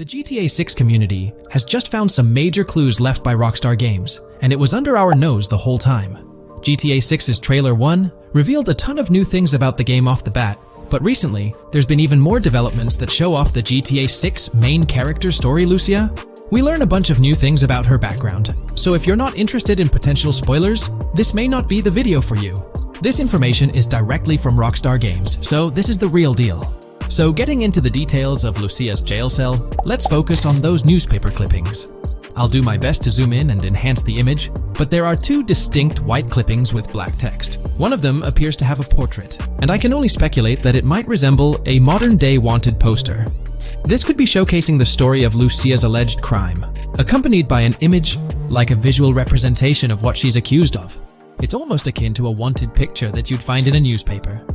The GTA 6 community has just found some major clues left by Rockstar Games, and it was under our nose the whole time. GTA 6's Trailer 1 revealed a ton of new things about the game off the bat, but recently, there's been even more developments that show off the GTA 6 main character story, Lucia. We learn a bunch of new things about her background, so if you're not interested in potential spoilers, this may not be the video for you. This information is directly from Rockstar Games, so this is the real deal. So getting into the details of Lucia's jail cell, let's focus on those newspaper clippings. I'll do my best to zoom in and enhance the image, but there are two distinct white clippings with black text. One of them appears to have a portrait, and I can only speculate that it might resemble a modern-day wanted poster. This could be showcasing the story of Lucia's alleged crime, accompanied by an image like a visual representation of what she's accused of. It's almost akin to a wanted picture that you'd find in a newspaper.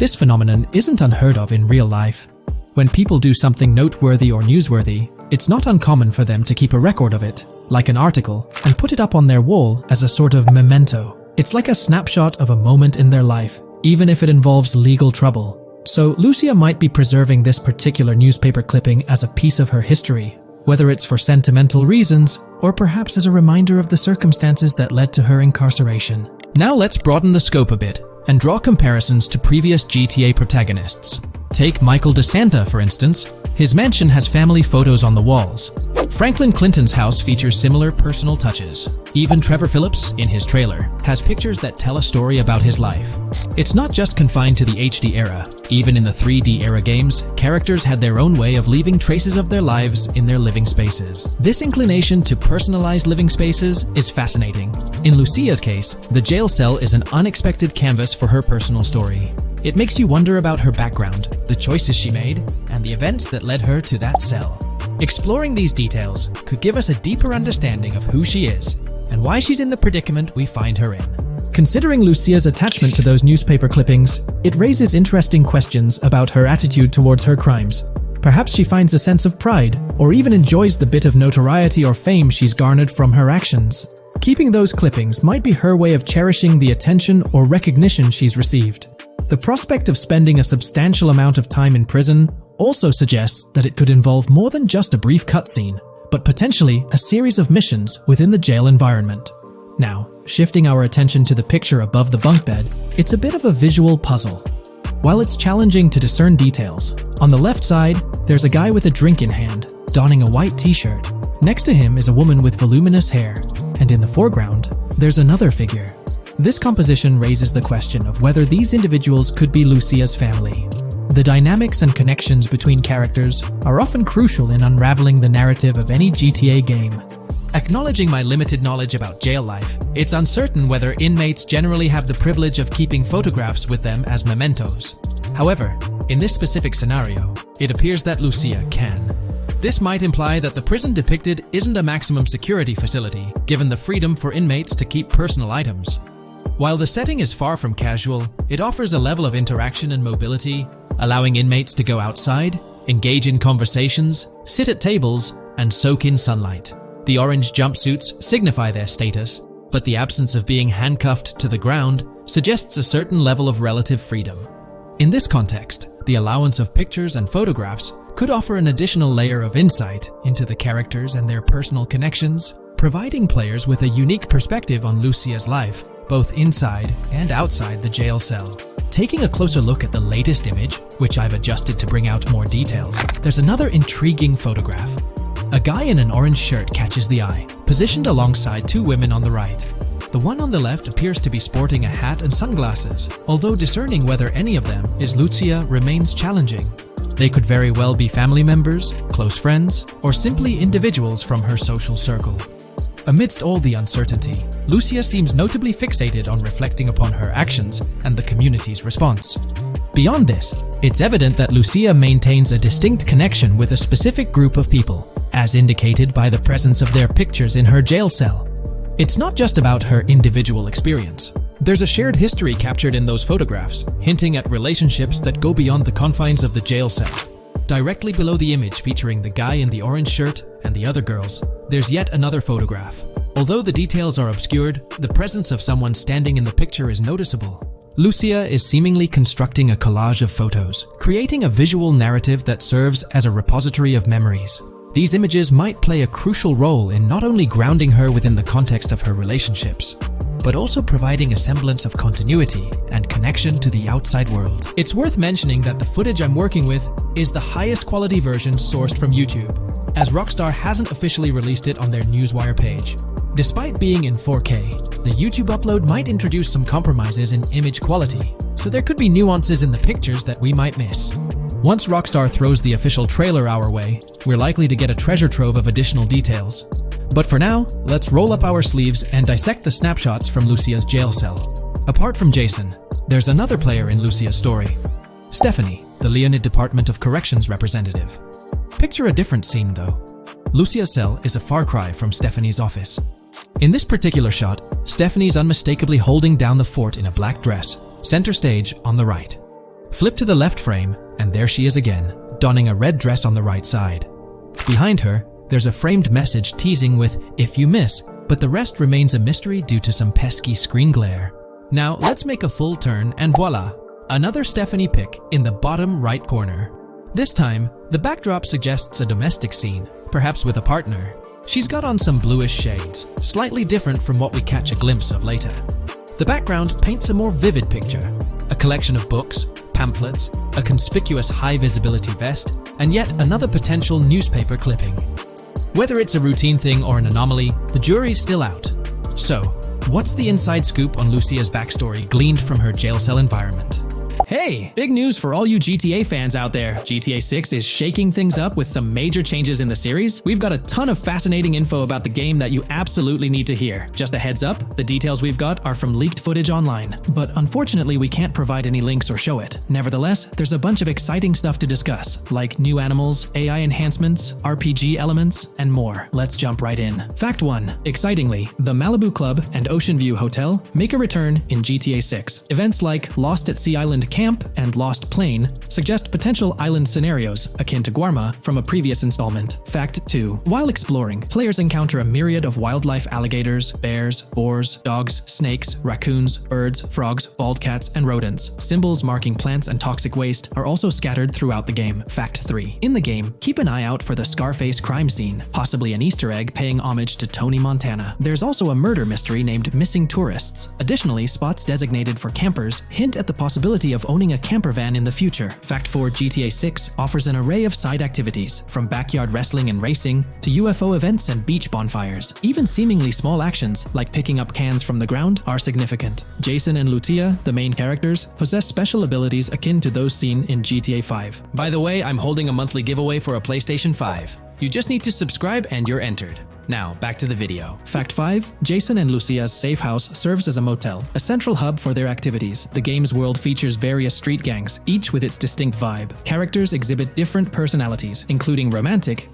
This phenomenon isn't unheard of in real life. When people do something noteworthy or newsworthy, it's not uncommon for them to keep a record of it, like an article, and put it up on their wall as a sort of memento. It's like a snapshot of a moment in their life, even if it involves legal trouble. So Lucia might be preserving this particular newspaper clipping as a piece of her history, whether it's for sentimental reasons or perhaps as a reminder of the circumstances that led to her incarceration. Now let's broaden the scope a bit and draw comparisons to previous GTA protagonists. Take Michael DeSanta, for instance. His mansion has family photos on the walls. Franklin Clinton's house features similar personal touches. Even Trevor Phillips, in his trailer, has pictures that tell a story about his life. It's not just confined to the HD era. Even in the 3D era games, characters had their own way of leaving traces of their lives in their living spaces. This inclination to personalized living spaces is fascinating. In Lucia's case, the jail cell is an unexpected canvas for her personal story. It makes you wonder about her background, the choices she made, and the events that led her to that cell. Exploring these details could give us a deeper understanding of who she is and why she's in the predicament we find her in. Considering Lucia's attachment to those newspaper clippings, it raises interesting questions about her attitude towards her crimes. Perhaps she finds a sense of pride, or even enjoys the bit of notoriety or fame she's garnered from her actions. Keeping those clippings might be her way of cherishing the attention or recognition she's received. The prospect of spending a substantial amount of time in prison also suggests that it could involve more than just a brief cutscene, but potentially a series of missions within the jail environment. Now, shifting our attention to the picture above the bunk bed, it's a bit of a visual puzzle. While it's challenging to discern details, on the left side, there's a guy with a drink in hand, donning a white t-shirt. Next to him is a woman with voluminous hair, and in the foreground, there's another figure. This composition raises the question of whether these individuals could be Lucia's family. The dynamics and connections between characters are often crucial in unraveling the narrative of any GTA game. Acknowledging my limited knowledge about jail life, it's uncertain whether inmates generally have the privilege of keeping photographs with them as mementos. However, in this specific scenario, it appears that Lucia can. This might imply that the prison depicted isn't a maximum security facility, given the freedom for inmates to keep personal items. While the setting is far from casual, it offers a level of interaction and mobility, allowing inmates to go outside, engage in conversations, sit at tables, and soak in sunlight. The orange jumpsuits signify their status, but the absence of being handcuffed to the ground suggests a certain level of relative freedom. In this context, the allowance of pictures and photographs could offer an additional layer of insight into the characters and their personal connections, providing players with a unique perspective on Lucia's life, both inside and outside the jail cell. Taking a closer look at the latest image, which I've adjusted to bring out more details, there's another intriguing photograph. A guy in an orange shirt catches the eye, positioned alongside two women on the right. The one on the left appears to be sporting a hat and sunglasses, although discerning whether any of them is Lucia remains challenging. They could very well be family members, close friends, or simply individuals from her social circle. Amidst all the uncertainty, Lucia seems notably fixated on reflecting upon her actions and the community's response. Beyond this, it's evident that Lucia maintains a distinct connection with a specific group of people, as indicated by the presence of their pictures in her jail cell. It's not just about her individual experience. There's a shared history captured in those photographs, hinting at relationships that go beyond the confines of the jail cell. Directly below the image featuring the guy in the orange shirt and the other girls, there's yet another photograph. Although the details are obscured, the presence of someone standing in the picture is noticeable. Lucia is seemingly constructing a collage of photos, creating a visual narrative that serves as a repository of memories. These images might play a crucial role in not only grounding her within the context of her relationships, but also providing a semblance of continuity and connection to the outside world. It's worth mentioning that the footage I'm working with is the highest quality version sourced from YouTube, as Rockstar hasn't officially released it on their Newswire page. Despite being in 4K, the YouTube upload might introduce some compromises in image quality, so there could be nuances in the pictures that we might miss. Once Rockstar throws the official trailer our way, we're likely to get a treasure trove of additional details. But for now, let's roll up our sleeves and dissect the snapshots from Lucia's jail cell. Apart from Jason, there's another player in Lucia's story, Stephanie, the Leonid Department of Corrections representative. Picture a different scene though. Lucia's cell is a far cry from Stephanie's office. In this particular shot, Stephanie's unmistakably holding down the fort in a black dress, center stage on the right. Flip to the left frame, and there she is again, donning a red dress on the right side. Behind her, there's a framed message teasing with "if you miss," but the rest remains a mystery due to some pesky screen glare. Now let's make a full turn and voila, another Stephanie pic in the bottom right corner. This time, the backdrop suggests a domestic scene, perhaps with a partner. She's got on some bluish shades, slightly different from what we catch a glimpse of later. The background paints a more vivid picture, a collection of books, pamphlets, a conspicuous high-visibility vest, and yet another potential newspaper clipping. Whether it's a routine thing or an anomaly, the jury's still out. So, what's the inside scoop on Lucia's backstory gleaned from her jail cell environment? Hey, big news for all you GTA fans out there. GTA 6 is shaking things up with some major changes in the series. We've got a ton of fascinating info about the game that you absolutely need to hear. Just a heads up, the details we've got are from leaked footage online, but unfortunately we can't provide any links or show it. Nevertheless, there's a bunch of exciting stuff to discuss, like new animals, AI enhancements, RPG elements, and more. Let's jump right in. Fact 1. Excitingly, the Malibu Club and Ocean View Hotel make a return in GTA 6. Events like Lost at Sea Island Camp and Lost Plane suggest potential island scenarios akin to Guarma from a previous installment. Fact 2. While exploring, players encounter a myriad of wildlife: alligators, bears, boars, dogs, snakes, raccoons, birds, frogs, bald cats, and rodents. Symbols marking plants and toxic waste are also scattered throughout the game. Fact 3. In the game, keep an eye out for the Scarface crime scene, possibly an Easter egg paying homage to Tony Montana. There's also a murder mystery named Missing Tourists. Additionally, spots designated for campers hint at the possibility of owning a camper van in the future. Fact 4. GTA 6 offers an array of side activities, from backyard wrestling and racing to UFO events and beach bonfires. Even seemingly small actions, like picking up cans from the ground, are significant. Jason and Lucia, the main characters, possess special abilities akin to those seen in GTA 5. By the way, I'm holding a monthly giveaway for a PlayStation 5. You just need to subscribe and you're entered. Now, back to the video. Fact 5. Jason and Lucia's safe house serves as a motel, a central hub for their activities. The game's world features various street gangs, each with its distinct vibe. Characters exhibit different personalities, including romantic,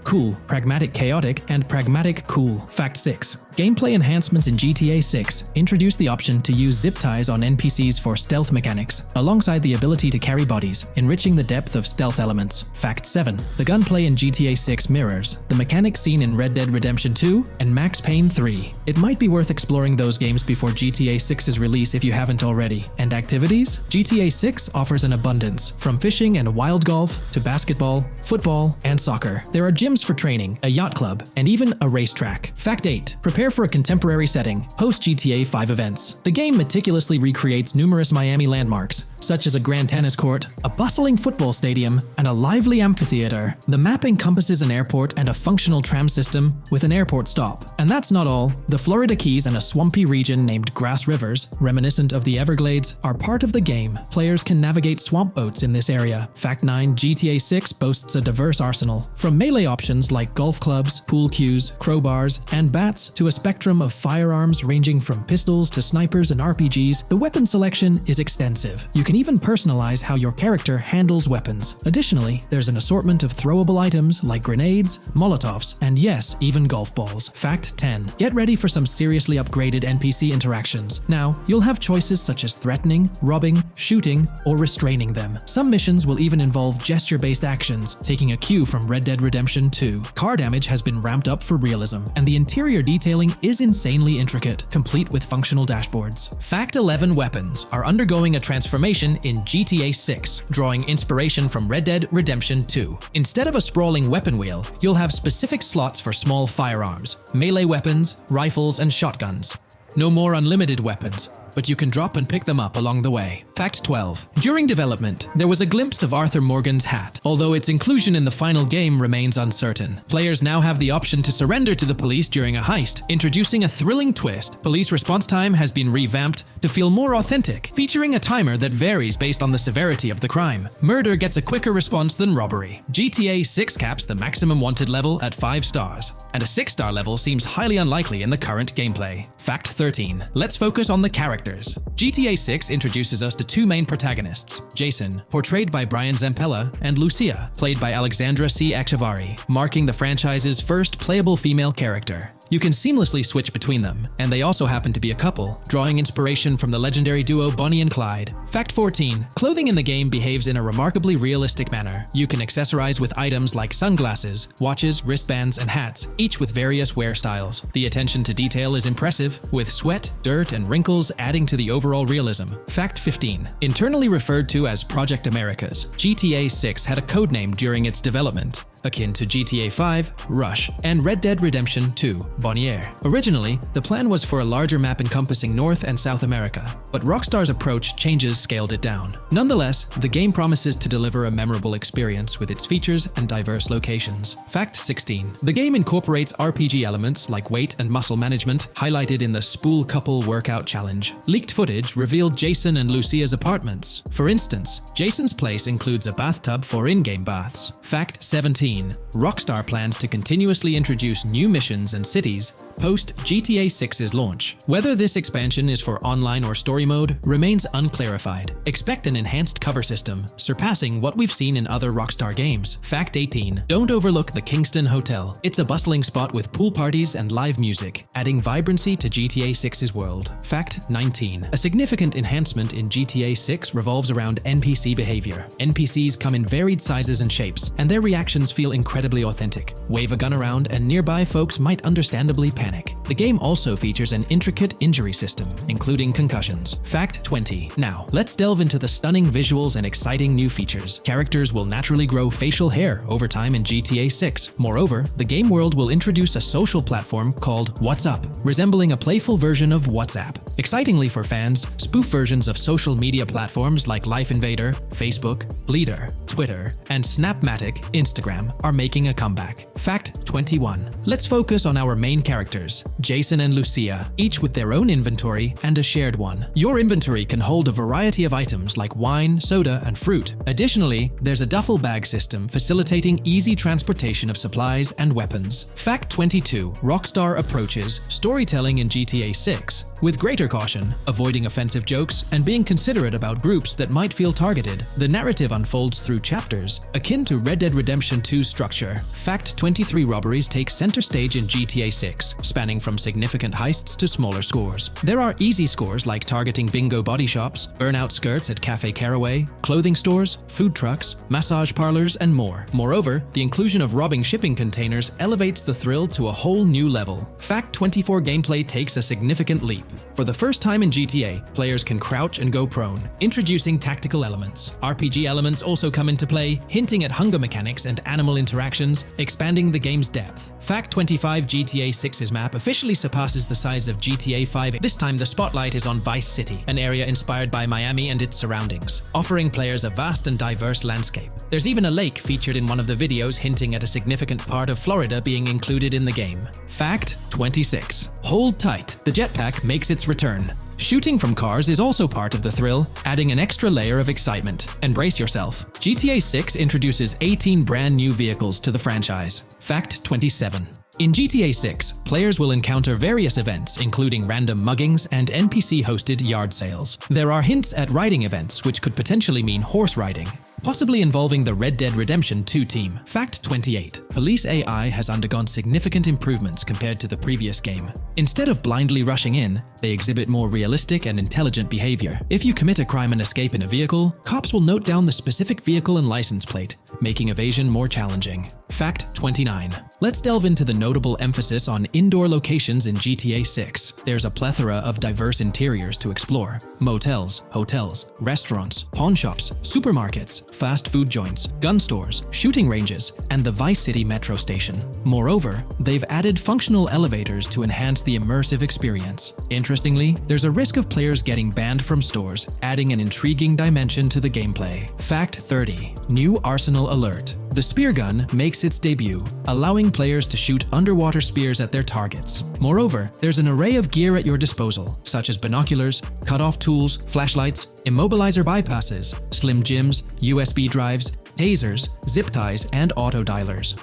cool, pragmatic chaotic, and pragmatic cool. Fact 6. Gameplay enhancements in GTA 6 introduce the option to use zip ties on NPCs for stealth mechanics, alongside the ability to carry bodies, enriching the depth of stealth elements. Fact 7. The gunplay in GTA 6 mirrors the mechanics seen in Red Dead Redemption 2 and Max Payne 3. It might be worth exploring those games before GTA 6's release if you haven't already. And activities? GTA 6 offers an abundance, from fishing and wild golf to basketball, football, and soccer. There are gyms for training, a yacht club, and even a racetrack. Fact 8. Prepare for a contemporary setting, post GTA 5 events. The game meticulously recreates numerous Miami landmarks, such as a grand tennis court, a bustling football stadium, and a lively amphitheater. The map encompasses an airport and a functional tram system with an airport stop. And that's not all. The Florida Keys and a swampy region named Grass Rivers, reminiscent of the Everglades, are part of the game. Players can navigate swamp boats in this area. Fact 9. GTA 6 boasts a diverse arsenal, from melee options like golf clubs, pool cues, crowbars, and bats to a spectrum of firearms ranging from pistols to snipers and RPGs. The weapon selection is extensive. You can even personalize how your character handles weapons. Additionally, there's an assortment of throwable items like grenades, molotovs, and yes, even golf balls. Fact 10. Get ready for some seriously upgraded NPC interactions. Now, you'll have choices such as threatening, robbing, shooting, or restraining them. Some missions will even involve gesture-based actions, taking a cue from Red Dead Redemption 2. Car damage has been ramped up for realism, and the interior detailing is insanely intricate, complete with functional dashboards. Fact 11. Weapons are undergoing a transformation innovation in GTA 6, drawing inspiration from Red Dead Redemption 2. Instead of a sprawling weapon wheel, you'll have specific slots for small firearms, melee weapons, rifles, and shotguns. No more unlimited weapons, but you can drop and pick them up along the way. Fact 12. During development, there was a glimpse of Arthur Morgan's hat, although its inclusion in the final game remains uncertain. Players now have the option to surrender to the police during a heist, introducing a thrilling twist. Police response time has been revamped to feel more authentic, featuring a timer that varies based on the severity of the crime. Murder gets a quicker response than robbery. GTA 6 caps the maximum wanted level at 5 stars, and a 6-star level seems highly unlikely in the current gameplay. Fact 13. Let's focus on the characters. GTA 6 introduces us to two main protagonists, Jason, portrayed by Brian Zampella, and Lucia, played by Alexandra C. Echevarri, marking the franchise's first playable female character. You can seamlessly switch between them, and they also happen to be a couple, drawing inspiration from the legendary duo Bonnie and Clyde. Fact 14. Clothing in the game behaves in a remarkably realistic manner. You can accessorize with items like sunglasses, watches, wristbands, and hats, each with various wear styles. The attention to detail is impressive, with sweat, dirt, and wrinkles adding to the overall realism. Fact 15. Internally referred to as Project Americas, GTA 6 had a codename during its development, akin to GTA 5, Rush, and Red Dead Redemption 2, Bonnier. Originally, the plan was for a larger map encompassing North and South America, but Rockstar's approach changes scaled it down. Nonetheless, the game promises to deliver a memorable experience with its features and diverse locations. Fact 16. The game incorporates RPG elements like weight and muscle management, highlighted in the Spool Couple Workout Challenge. Leaked footage revealed Jason and Lucia's apartments. For instance, Jason's place includes a bathtub for in-game baths. Fact 17. Rockstar plans to continuously introduce new missions and cities post GTA 6's launch. Whether this expansion is for online or story mode remains unclarified. Expect an enhanced cover system, surpassing what we've seen in other Rockstar games. Fact 18. Don't overlook the Kingston Hotel. It's a bustling spot with pool parties and live music, adding vibrancy to GTA 6's world. Fact 19. A significant enhancement in GTA 6 revolves around NPC behavior. NPCs come in varied sizes and shapes, and their reactions feel incredibly authentic. Wave a gun around and nearby folks might understandably panic. The game also features an intricate injury system, including concussions. Fact 20. Now, let's delve into the stunning visuals and exciting new features. Characters will naturally grow facial hair over time in GTA 6. Moreover, the game world will introduce a social platform called What's Up, resembling a playful version of WhatsApp. Excitingly for fans, spoof versions of social media platforms like Life Invader, Facebook, Bleeder, Twitter, and Snapmatic, Instagram, are making a comeback. Fact 21. Let's focus on our main characters, Jason and Lucia, each with their own inventory and a shared one. Your inventory can hold a variety of items like wine, soda, and fruit. Additionally, there's a duffel bag system facilitating easy transportation of supplies and weapons. Fact 22. Rockstar approaches storytelling in GTA 6 with greater caution, avoiding offensive jokes and being considerate about groups that might feel targeted. The narrative unfolds through chapters, akin to Red Dead Redemption 2's structure. Fact 23. Robberies take center stage in GTA 6, spanning from significant heists to smaller scores. There are easy scores like targeting bingo body shops, burnout skirts at Cafe Caraway, clothing stores, food trucks, massage parlors, and more. Moreover, the inclusion of robbing shipping containers elevates the thrill to a whole new level. Fact 24. Gameplay takes a significant leap. For the first time in GTA, players can crouch and go prone, introducing tactical elements. RPG elements also come into play, hinting at hunger mechanics and animal interactions, expanding the game's depth. Fact 25. GTA 6's map officially surpasses the size of GTA 5. This time the spotlight is on Vice City, an area inspired by Miami and its surroundings, offering players a vast and diverse landscape. There's even a lake featured in one of the videos, hinting at a significant part of Florida being included in the game. Fact 26. Hold tight, the jetpack makes its return. Shooting from cars is also part of the thrill, adding an extra layer of excitement. Embrace yourself. GTA 6 introduces 18 brand new vehicles to the franchise. Fact 27. In GTA 6, players will encounter various events, including random muggings and NPC-hosted yard sales. There are hints at riding events, which could potentially mean horse riding. possibly involving the Red Dead Redemption 2 team. Fact 28. Police AI has undergone significant improvements compared to the previous game. Instead of blindly rushing in, they exhibit more realistic and intelligent behavior. If you commit a crime and escape in a vehicle, cops will note down the specific vehicle and license plate, making evasion more challenging. Fact 29. Let's delve into the notable emphasis on indoor locations in GTA 6. There's a plethora of diverse interiors to explore. Motels, hotels, restaurants, pawn shops, supermarkets, fast food joints, gun stores, shooting ranges, and the Vice City metro station. Moreover, they've added functional elevators to enhance the immersive experience. Interestingly, there's a risk of players getting banned from stores, adding an intriguing dimension to the gameplay. Fact 30. New Arsenal Alert. The spear gun makes its debut, allowing players to shoot underwater spears at their targets. Moreover, there's an array of gear at your disposal, such as binoculars, cut-off tools, flashlights, immobilizer bypasses, slim jims, USB drives, tasers, zip ties, and auto dialers.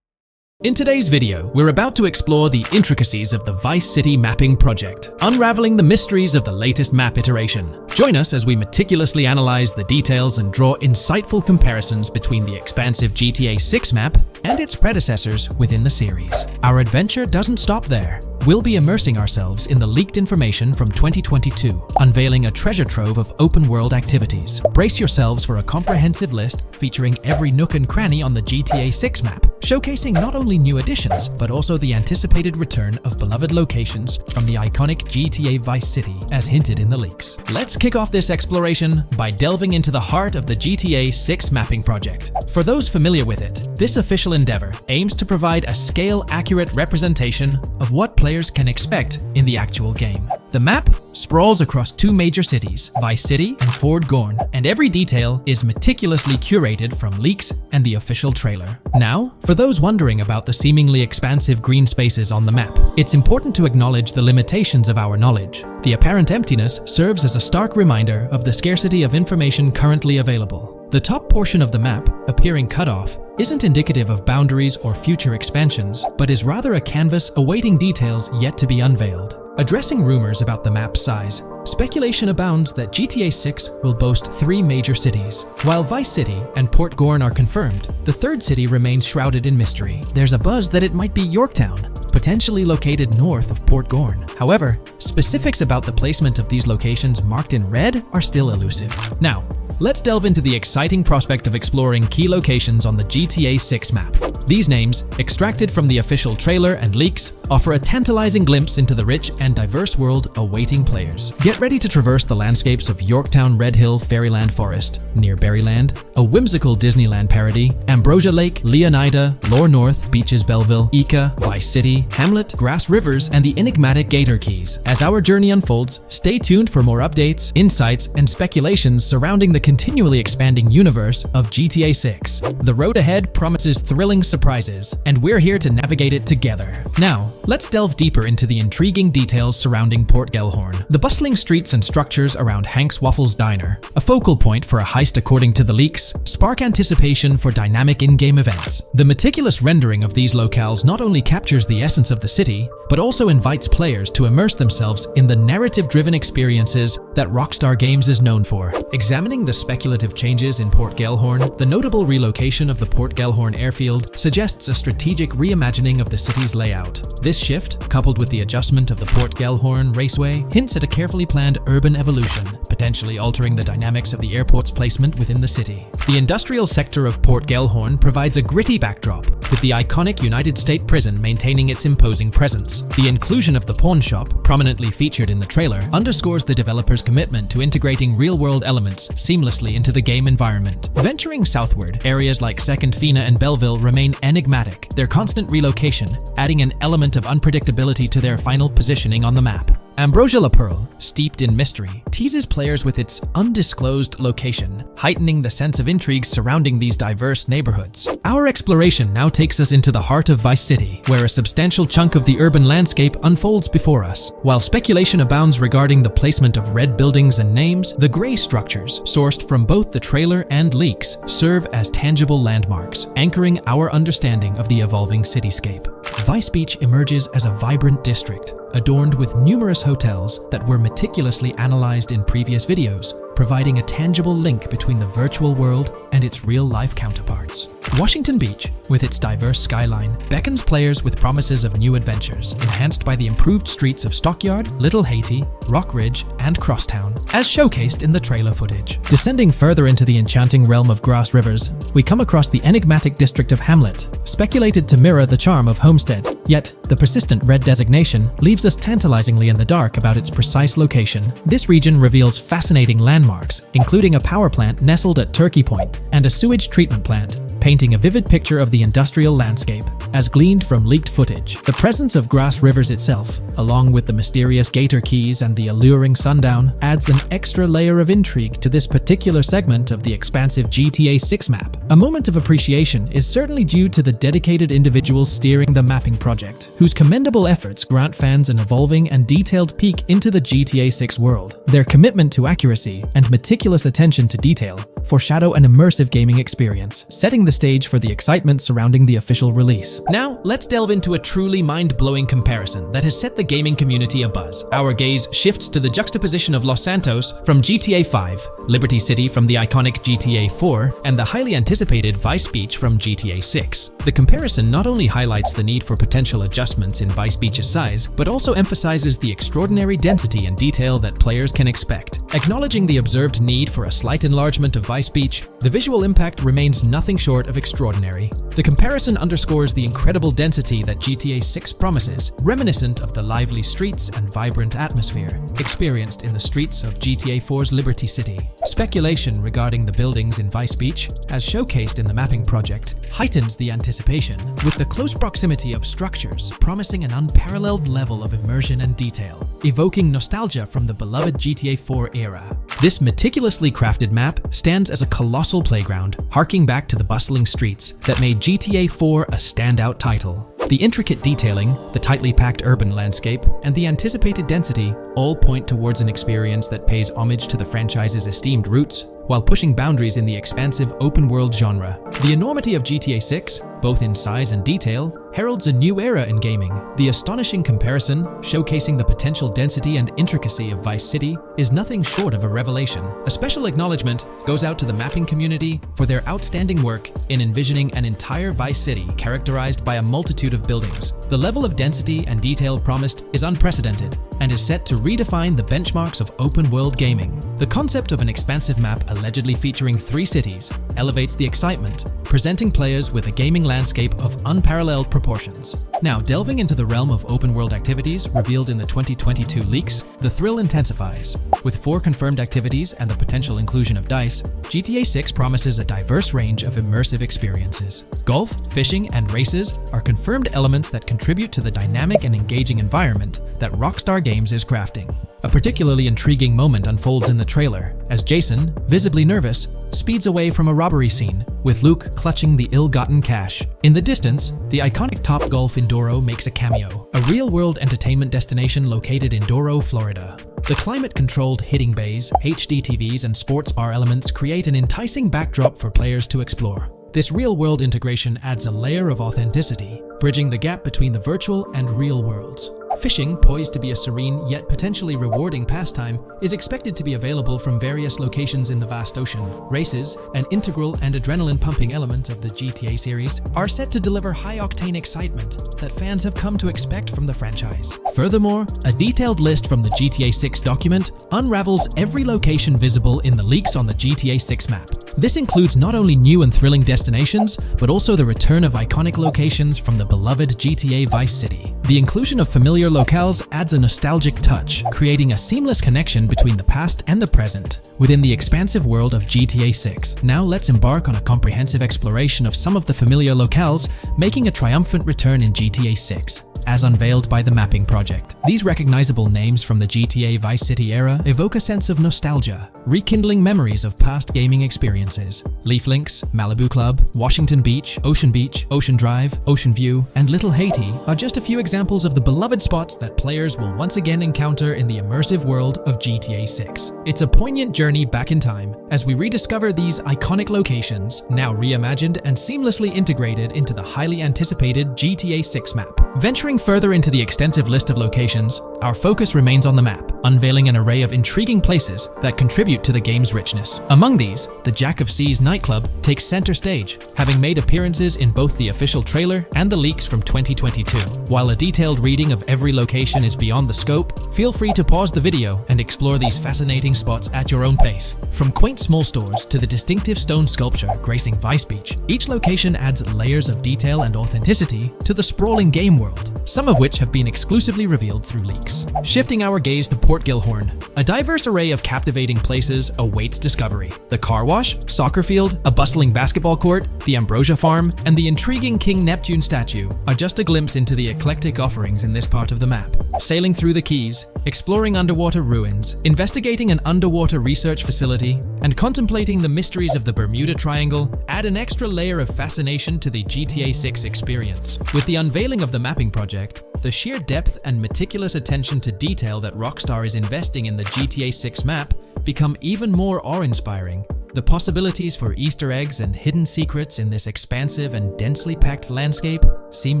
In today's video, we're about to explore the intricacies of the Vice City mapping project, unraveling the mysteries of the latest map iteration. Join us as we meticulously analyze the details and draw insightful comparisons between the expansive GTA 6 map and its predecessors within the series. Our adventure doesn't stop there. We'll be immersing ourselves in the leaked information from 2022, unveiling a treasure trove of open-world activities. Brace yourselves for a comprehensive list featuring every nook and cranny on the GTA 6 map, showcasing not only new additions, but also the anticipated return of beloved locations from the iconic GTA Vice City, as hinted in the leaks. Let's kick off this exploration by delving into the heart of the GTA 6 mapping project. For those familiar with it, this official endeavor aims to provide a scale-accurate representation of what players can expect in the actual game. The map sprawls across two major cities, Vice City and Fort Gorn, and every detail is meticulously curated from leaks and the official trailer. Now, for those wondering about the seemingly expansive green spaces on the map, it's important to acknowledge the limitations of our knowledge. The apparent emptiness serves as a stark reminder of the scarcity of information currently available. The top portion of the map, appearing cut off, isn't indicative of boundaries or future expansions, but is rather a canvas awaiting details yet to be unveiled. Addressing rumors about the map's size, speculation abounds that GTA 6 will boast 3 major cities. While Vice City and Port Gorn are confirmed, the third city remains shrouded in mystery. There's a buzz that it might be Yorktown, potentially located north of Port Gorn. However, specifics about the placement of these locations marked in red are still elusive. Now, let's delve into the exciting prospect of exploring key locations on the GTA 6 map. These names, extracted from the official trailer and leaks, offer a tantalizing glimpse into the rich and diverse world awaiting players. Get ready to traverse the landscapes of Yorktown Red Hill Fairyland Forest, near Berryland, a whimsical Disneyland parody, Ambrosia Lake, Leonida, Lore North, Beaches Belleville, Ica, Vice City, Hamlet, Grass Rivers, and the enigmatic Gator Keys. As our journey unfolds, stay tuned for more updates, insights, and speculations surrounding the continually expanding universe of GTA 6. The road ahead promises thrilling surprises, and we're here to navigate it together. Now, let's delve deeper into the intriguing details surrounding Port Gellhorn. The bustling streets and structures around Hank's Waffles Diner, a focal point for a heist according to the leaks, spark anticipation for dynamic in-game events. The meticulous rendering of these locales not only captures the essence of the city, but also invites players to immerse themselves in the narrative-driven experiences that Rockstar Games is known for. Examining the speculative changes in Port Gellhorn, the notable relocation of the Port Gellhorn airfield suggests a strategic reimagining of the city's layout. This shift, coupled with the adjustment of the Port Gellhorn Raceway, hints at a carefully planned urban evolution, potentially altering the dynamics of the airport's placement within the city. The industrial sector of Port Gellhorn provides a gritty backdrop, with the iconic United States prison maintaining its imposing presence. The inclusion of the pawn shop, prominently featured in the trailer, underscores the developer's commitment to integrating real-world elements seamlessly into the game environment. Venturing southward, areas like Second Fina and Belleville remain enigmatic, their constant relocation adding an element of unpredictability to their final positioning on the map. Ambrosia La Pearl, steeped in mystery, teases players with its undisclosed location, heightening the sense of intrigue surrounding these diverse neighborhoods. Our exploration now takes us into the heart of Vice City, where a substantial chunk of the urban landscape unfolds before us. While speculation abounds regarding the placement of red buildings and names, the gray structures, sourced from both the trailer and leaks, serve as tangible landmarks, anchoring our understanding of the evolving cityscape. Vice Beach emerges as a vibrant district, adorned with numerous hotels that were meticulously analyzed in previous videos, providing a tangible link between the virtual world and its real-life counterparts. Washington Beach, with its diverse skyline, beckons players with promises of new adventures, enhanced by the improved streets of Stockyard, Little Haiti, Rock Ridge, and Crosstown, as showcased in the trailer footage. Descending further into the enchanting realm of Grass Rivers, we come across the enigmatic district of Hamlet, speculated to mirror the charm of Homestead. Yet, the persistent red designation leaves us tantalizingly in the dark about its precise location. This region reveals fascinating landmarks, including a power plant nestled at Turkey Point and a sewage treatment plant, painting a vivid picture of the industrial landscape, as gleaned from leaked footage. The presence of Grass Rivers itself, along with the mysterious Gator Keys and the alluring sundown, adds an extra layer of intrigue to this particular segment of the expansive GTA 6 map. A moment of appreciation is certainly due to the dedicated individuals steering the mapping project, whose commendable efforts grant fans an evolving and detailed peek into the GTA 6 world. Their commitment to accuracy and meticulous attention to detail foreshadow an immersive gaming experience, setting the stage for the excitement surrounding the official release. Now, let's delve into a truly mind-blowing comparison that has set the gaming community abuzz. Our gaze shifts to the juxtaposition of Los Santos from GTA 5, Liberty City from the iconic GTA 4, and the highly anticipated Vice Beach from GTA 6. The comparison not only highlights the need for potential adjustments in Vice Beach's size, but also emphasizes the extraordinary density and detail that players can expect. Acknowledging the observed need for a slight enlargement of Vice Beach, the visual impact remains nothing short of extraordinary. The comparison underscores the incredible density that GTA 6 promises, reminiscent of the lively streets and vibrant atmosphere experienced in the streets of GTA 4's Liberty City. Speculation regarding the buildings in Vice Beach, as showcased in the mapping project, heightens the anticipation, with the close proximity of structures promising an unparalleled level of immersion and detail, evoking nostalgia from the beloved GTA 4 era. This meticulously crafted map stands as a colossal playground, harking back to the bustling streets that made GTA 4 a standout title. The intricate detailing, the tightly packed urban landscape, and the anticipated density all point towards an experience that pays homage to the franchise's esteemed roots, while pushing boundaries in the expansive open-world genre. The enormity of GTA 6, both in size and detail, heralds a new era in gaming. The astonishing comparison, showcasing the potential density and intricacy of Vice City, is nothing short of a revelation. A special acknowledgement goes out to the mapping community for their outstanding work in envisioning an entire Vice City characterized by a multitude of buildings. The level of density and detail promised is unprecedented and is set to redefine the benchmarks of open-world gaming. The concept of an expansive map allegedly featuring 3 cities elevates the excitement, presenting players with a gaming landscape of unparalleled proportions. Now, delving into the realm of open-world activities revealed in the 2022 leaks, the thrill intensifies. With 4 confirmed activities and the potential inclusion of DICE, GTA 6 promises a diverse range of immersive experiences. Golf, fishing, and races are confirmed elements that contribute to the dynamic and engaging environment that Rockstar Games is crafting. A particularly intriguing moment unfolds in the trailer, as Jason, visibly nervous, speeds away from a robbery scene, with Luke clutching the ill-gotten cash. In the distance, the iconic Topgolf in Doro makes a cameo, a real-world entertainment destination located in Doro, Florida. The climate-controlled hitting bays, HD TVs, and sports bar elements create an enticing backdrop for players to explore. This real-world integration adds a layer of authenticity, bridging the gap between the virtual and real worlds. Fishing, poised to be a serene yet potentially rewarding pastime, is expected to be available from various locations in the vast ocean. Races, an integral and adrenaline-pumping element of the GTA series, are set to deliver high-octane excitement that fans have come to expect from the franchise. Furthermore, a detailed list from the GTA 6 document unravels every location visible in the leaks on the GTA 6 map. This includes not only new and thrilling destinations, but also the return of iconic locations from the beloved GTA Vice City. The inclusion of familiar locales adds a nostalgic touch, creating a seamless connection between the past and the present within the expansive world of GTA 6. Now let's embark on a comprehensive exploration of some of the familiar locales making a triumphant return in GTA 6. As unveiled by the mapping project. These recognizable names from the GTA Vice City era evoke a sense of nostalgia, rekindling memories of past gaming experiences. Leaf Links, Malibu Club, Washington Beach, Ocean Drive, Ocean View, and Little Haiti are just a few examples of the beloved spots that players will once again encounter in the immersive world of GTA 6. It's a poignant journey back in time as we rediscover these iconic locations, now reimagined and seamlessly integrated into the highly anticipated GTA 6 map. Venturing further into the extensive list of locations, our focus remains on the map, unveiling an array of intriguing places that contribute to the game's richness. Among these, the Jack of Seas nightclub takes center stage, having made appearances in both the official trailer and the leaks from 2022. While a detailed reading of every location is beyond the scope, feel free to pause the video and explore these fascinating spots at your own pace. From quaint small stores to the distinctive stone sculpture gracing Vice Beach, each location adds layers of detail and authenticity to the sprawling game world, some of which have been exclusively revealed through leaks. Shifting our gaze to Port Gilhorn, a diverse array of captivating places awaits discovery. The car wash, soccer field, a bustling basketball court, the Ambrosia farm, and the intriguing King Neptune statue are just a glimpse into the eclectic offerings in this part of the map. Sailing through the Keys, exploring underwater ruins, investigating an underwater research facility, and contemplating the mysteries of the Bermuda Triangle add an extra layer of fascination to the GTA 6 experience. With the unveiling of the mapping project, the sheer depth and meticulous attention to detail that Rockstar is investing in the GTA 6 map become even more awe-inspiring. The possibilities for Easter eggs and hidden secrets in this expansive and densely packed landscape seem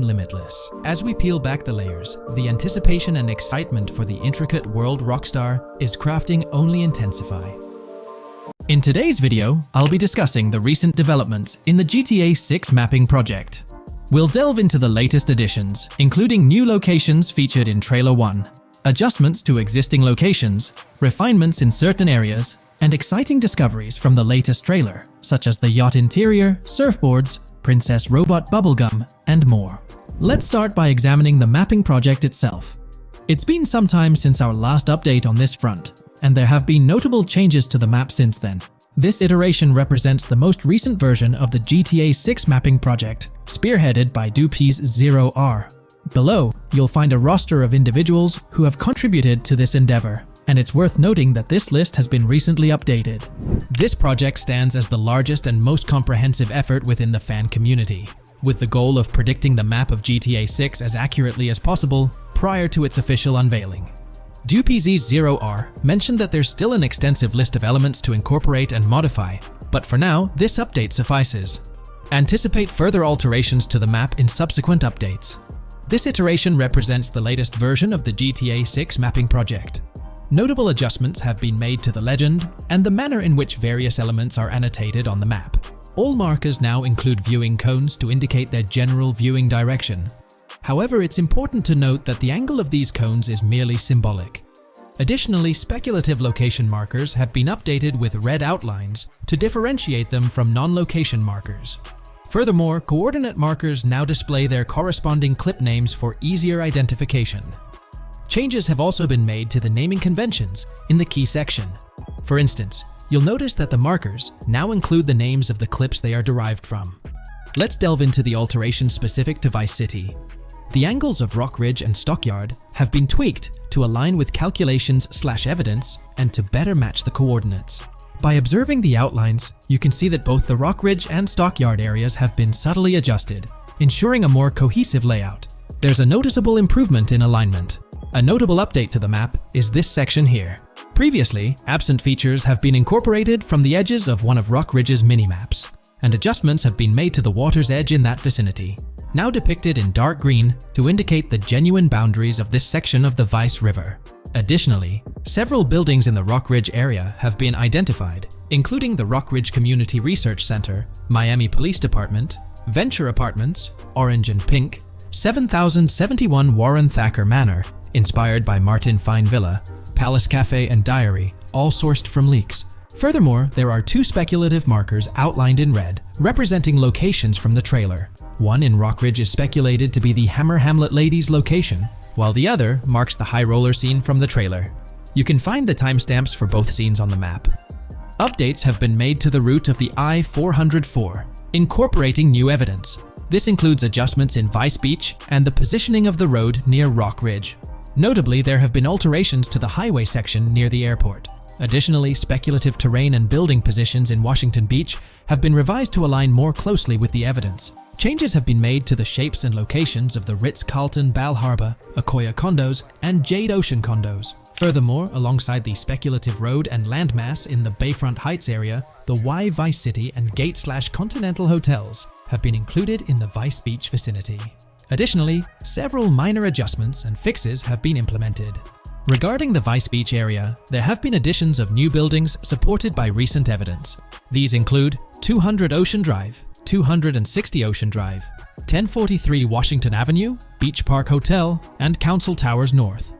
limitless. As we peel back the layers, the anticipation and excitement for the intricate world Rockstar is crafting only intensify. In today's video, I'll be discussing the recent developments in the GTA 6 mapping project. We'll delve into the latest additions, including new locations featured in Trailer 1, adjustments to existing locations, refinements in certain areas, and exciting discoveries from the latest trailer, such as the yacht interior, surfboards, Princess Robot bubblegum, and more. Let's start by examining the mapping project itself. It's been some time since our last update on this front, and there have been notable changes to the map since then. This iteration represents the most recent version of the GTA 6 mapping project, spearheaded by Dupe's 0R. Below, you'll find a roster of individuals who have contributed to this endeavor, and it's worth noting that this list has been recently updated. This project stands as the largest and most comprehensive effort within the fan community, with the goal of predicting the map of GTA 6 as accurately as possible prior to its official unveiling. DupZ0R mentioned that there's still an extensive list of elements to incorporate and modify, but for now, this update suffices. Anticipate further alterations to the map in subsequent updates. This iteration represents the latest version of the GTA 6 mapping project. Notable adjustments have been made to the legend and the manner in which various elements are annotated on the map. All markers now include viewing cones to indicate their general viewing direction. However, it's important to note that the angle of these cones is merely symbolic. Additionally, speculative location markers have been updated with red outlines to differentiate them from non-location markers. Furthermore, coordinate markers now display their corresponding clip names for easier identification. Changes have also been made to the naming conventions in the key section. For instance, you'll notice that the markers now include the names of the clips they are derived from. Let's delve into the alterations specific to Vice City. The angles of Rock Ridge and Stockyard have been tweaked to align with calculations/evidence and to better match the coordinates. By observing the outlines, you can see that both the Rock Ridge and Stockyard areas have been subtly adjusted, ensuring a more cohesive layout. There's a noticeable improvement in alignment. A notable update to the map is this section here. Previously, absent features have been incorporated from the edges of one of Rock Ridge's mini-maps, and adjustments have been made to the water's edge in that vicinity, now depicted in dark green to indicate the genuine boundaries of this section of the Vice River. Additionally, several buildings in the Rock Ridge area have been identified, including the Rock Ridge Community Research Center, Miami Police Department, Venture Apartments, Orange and Pink, 7071 Warren Thacker Manor, inspired by Martin Fine Villa, Palace Cafe and Diary, all sourced from leaks. Furthermore, there are two speculative markers outlined in red, representing locations from the trailer. One in Rock Ridge is speculated to be the Hammer Hamlet Ladies location, while the other marks the high roller scene from the trailer. You can find the timestamps for both scenes on the map. Updates have been made to the route of the I-404, incorporating new evidence. This includes adjustments in Vice Beach and the positioning of the road near Rock Ridge. Notably, there have been alterations to the highway section near the airport. Additionally, speculative terrain and building positions in Washington Beach have been revised to align more closely with the evidence. Changes have been made to the shapes and locations of the Ritz-Carlton Bal Harbour, Akoya condos, and Jade Ocean condos. Furthermore, alongside the speculative road and landmass in the Bayfront Heights area, the Y Vice City and Gate/Continental hotels have been included in the Vice Beach vicinity. Additionally, several minor adjustments and fixes have been implemented. Regarding the Vice Beach area, there have been additions of new buildings supported by recent evidence. These include 200 Ocean Drive, 260 Ocean Drive, 1043 Washington Avenue, Beach Park Hotel, and Council Towers North.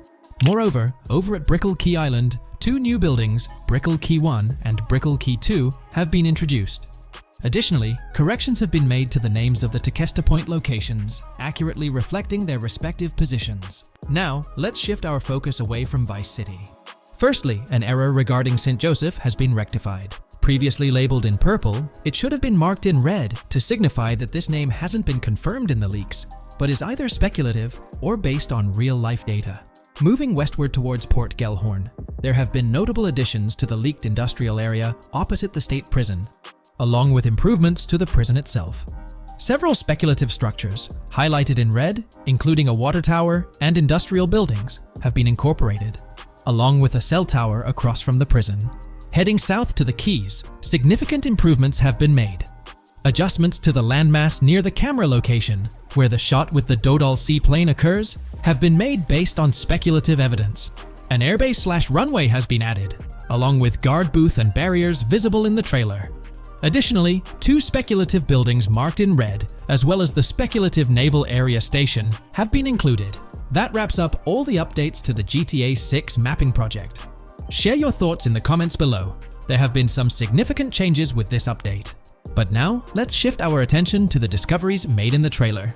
Moreover, over at Brickell Key Island, 2 new buildings, Brickell Key 1 and Brickell Key 2, have been introduced. Additionally, corrections have been made to the names of the Tequesta Point locations, accurately reflecting their respective positions. Now, let's shift our focus away from Vice City. Firstly, an error regarding St. Joseph has been rectified. Previously labeled in purple, it should have been marked in red to signify that this name hasn't been confirmed in the leaks, but is either speculative or based on real-life data. Moving westward towards Port Gellhorn, there have been notable additions to the leaked industrial area opposite the state prison, along with improvements to the prison itself. Several speculative structures, highlighted in red, including a water tower and industrial buildings, have been incorporated, along with a cell tower across from the prison. Heading south to the Keys, significant improvements have been made. Adjustments to the landmass near the camera location, where the shot with the Dodal seaplane occurs, have been made based on speculative evidence. An airbase/runway has been added, along with guard booth and barriers visible in the trailer. Additionally, 2 speculative buildings marked in red, as well as the speculative Naval Area Station, have been included. That wraps up all the updates to the GTA 6 mapping project. Share your thoughts in the comments below. There have been some significant changes with this update. But now, let's shift our attention to the discoveries made in the trailer.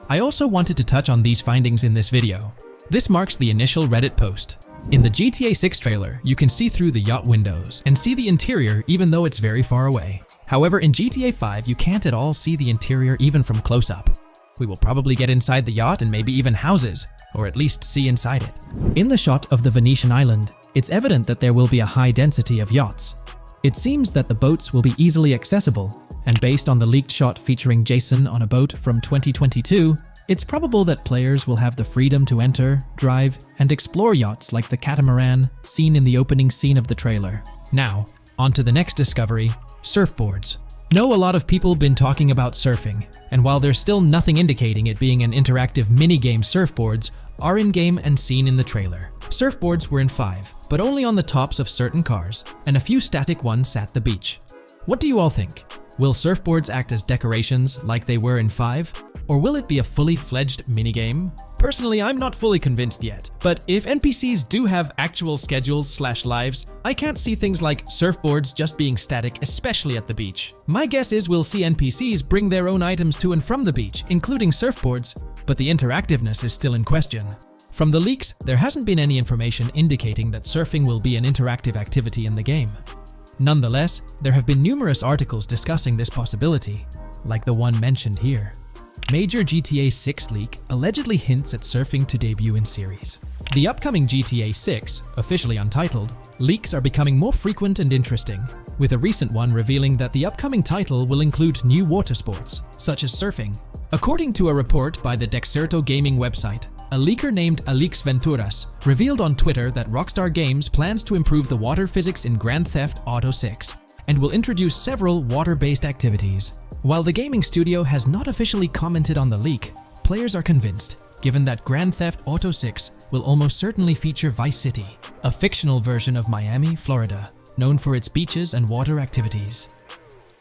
I also wanted to touch on these findings in this video. This marks the initial Reddit post. In the GTA 6 trailer, you can see through the yacht windows and see the interior even though it's very far away. However, in GTA 5, you can't at all see the interior even from close-up. We will probably get inside the yacht and maybe even houses, or at least see inside it. In the shot of the Venetian island, it's evident that there will be a high density of yachts. It seems that the boats will be easily accessible, and based on the leaked shot featuring Jason on a boat from 2022, it's probable that players will have the freedom to enter, drive, and explore yachts like the catamaran seen in the opening scene of the trailer. Now, on to the next discovery, surfboards. Know a lot of people been talking about surfing, and while there's still nothing indicating it being an interactive minigame, surfboards are in-game and seen in the trailer. Surfboards were in 5, but only on the tops of certain cars, and a few static ones at the beach. What do you all think? Will surfboards act as decorations like they were in 5? Or will it be a fully fledged minigame? Personally, I'm not fully convinced yet, but if NPCs do have actual schedules/lives, I can't see things like surfboards just being static, especially at the beach. My guess is we'll see NPCs bring their own items to and from the beach, including surfboards, but the interactiveness is still in question. From the leaks, there hasn't been any information indicating that surfing will be an interactive activity in the game. Nonetheless, there have been numerous articles discussing this possibility, like the one mentioned here. Major GTA 6 leak allegedly hints at surfing to debut in series. The upcoming GTA 6, officially untitled, leaks are becoming more frequent and interesting, with a recent one revealing that the upcoming title will include new water sports, such as surfing. According to a report by the Dexerto gaming website, a leaker named Alix Venturas revealed on Twitter that Rockstar Games plans to improve the water physics in Grand Theft Auto 6 and will introduce several water-based activities. While the gaming studio has not officially commented on the leak, players are convinced, given that Grand Theft Auto 6 will almost certainly feature Vice City, a fictional version of Miami, Florida, known for its beaches and water activities.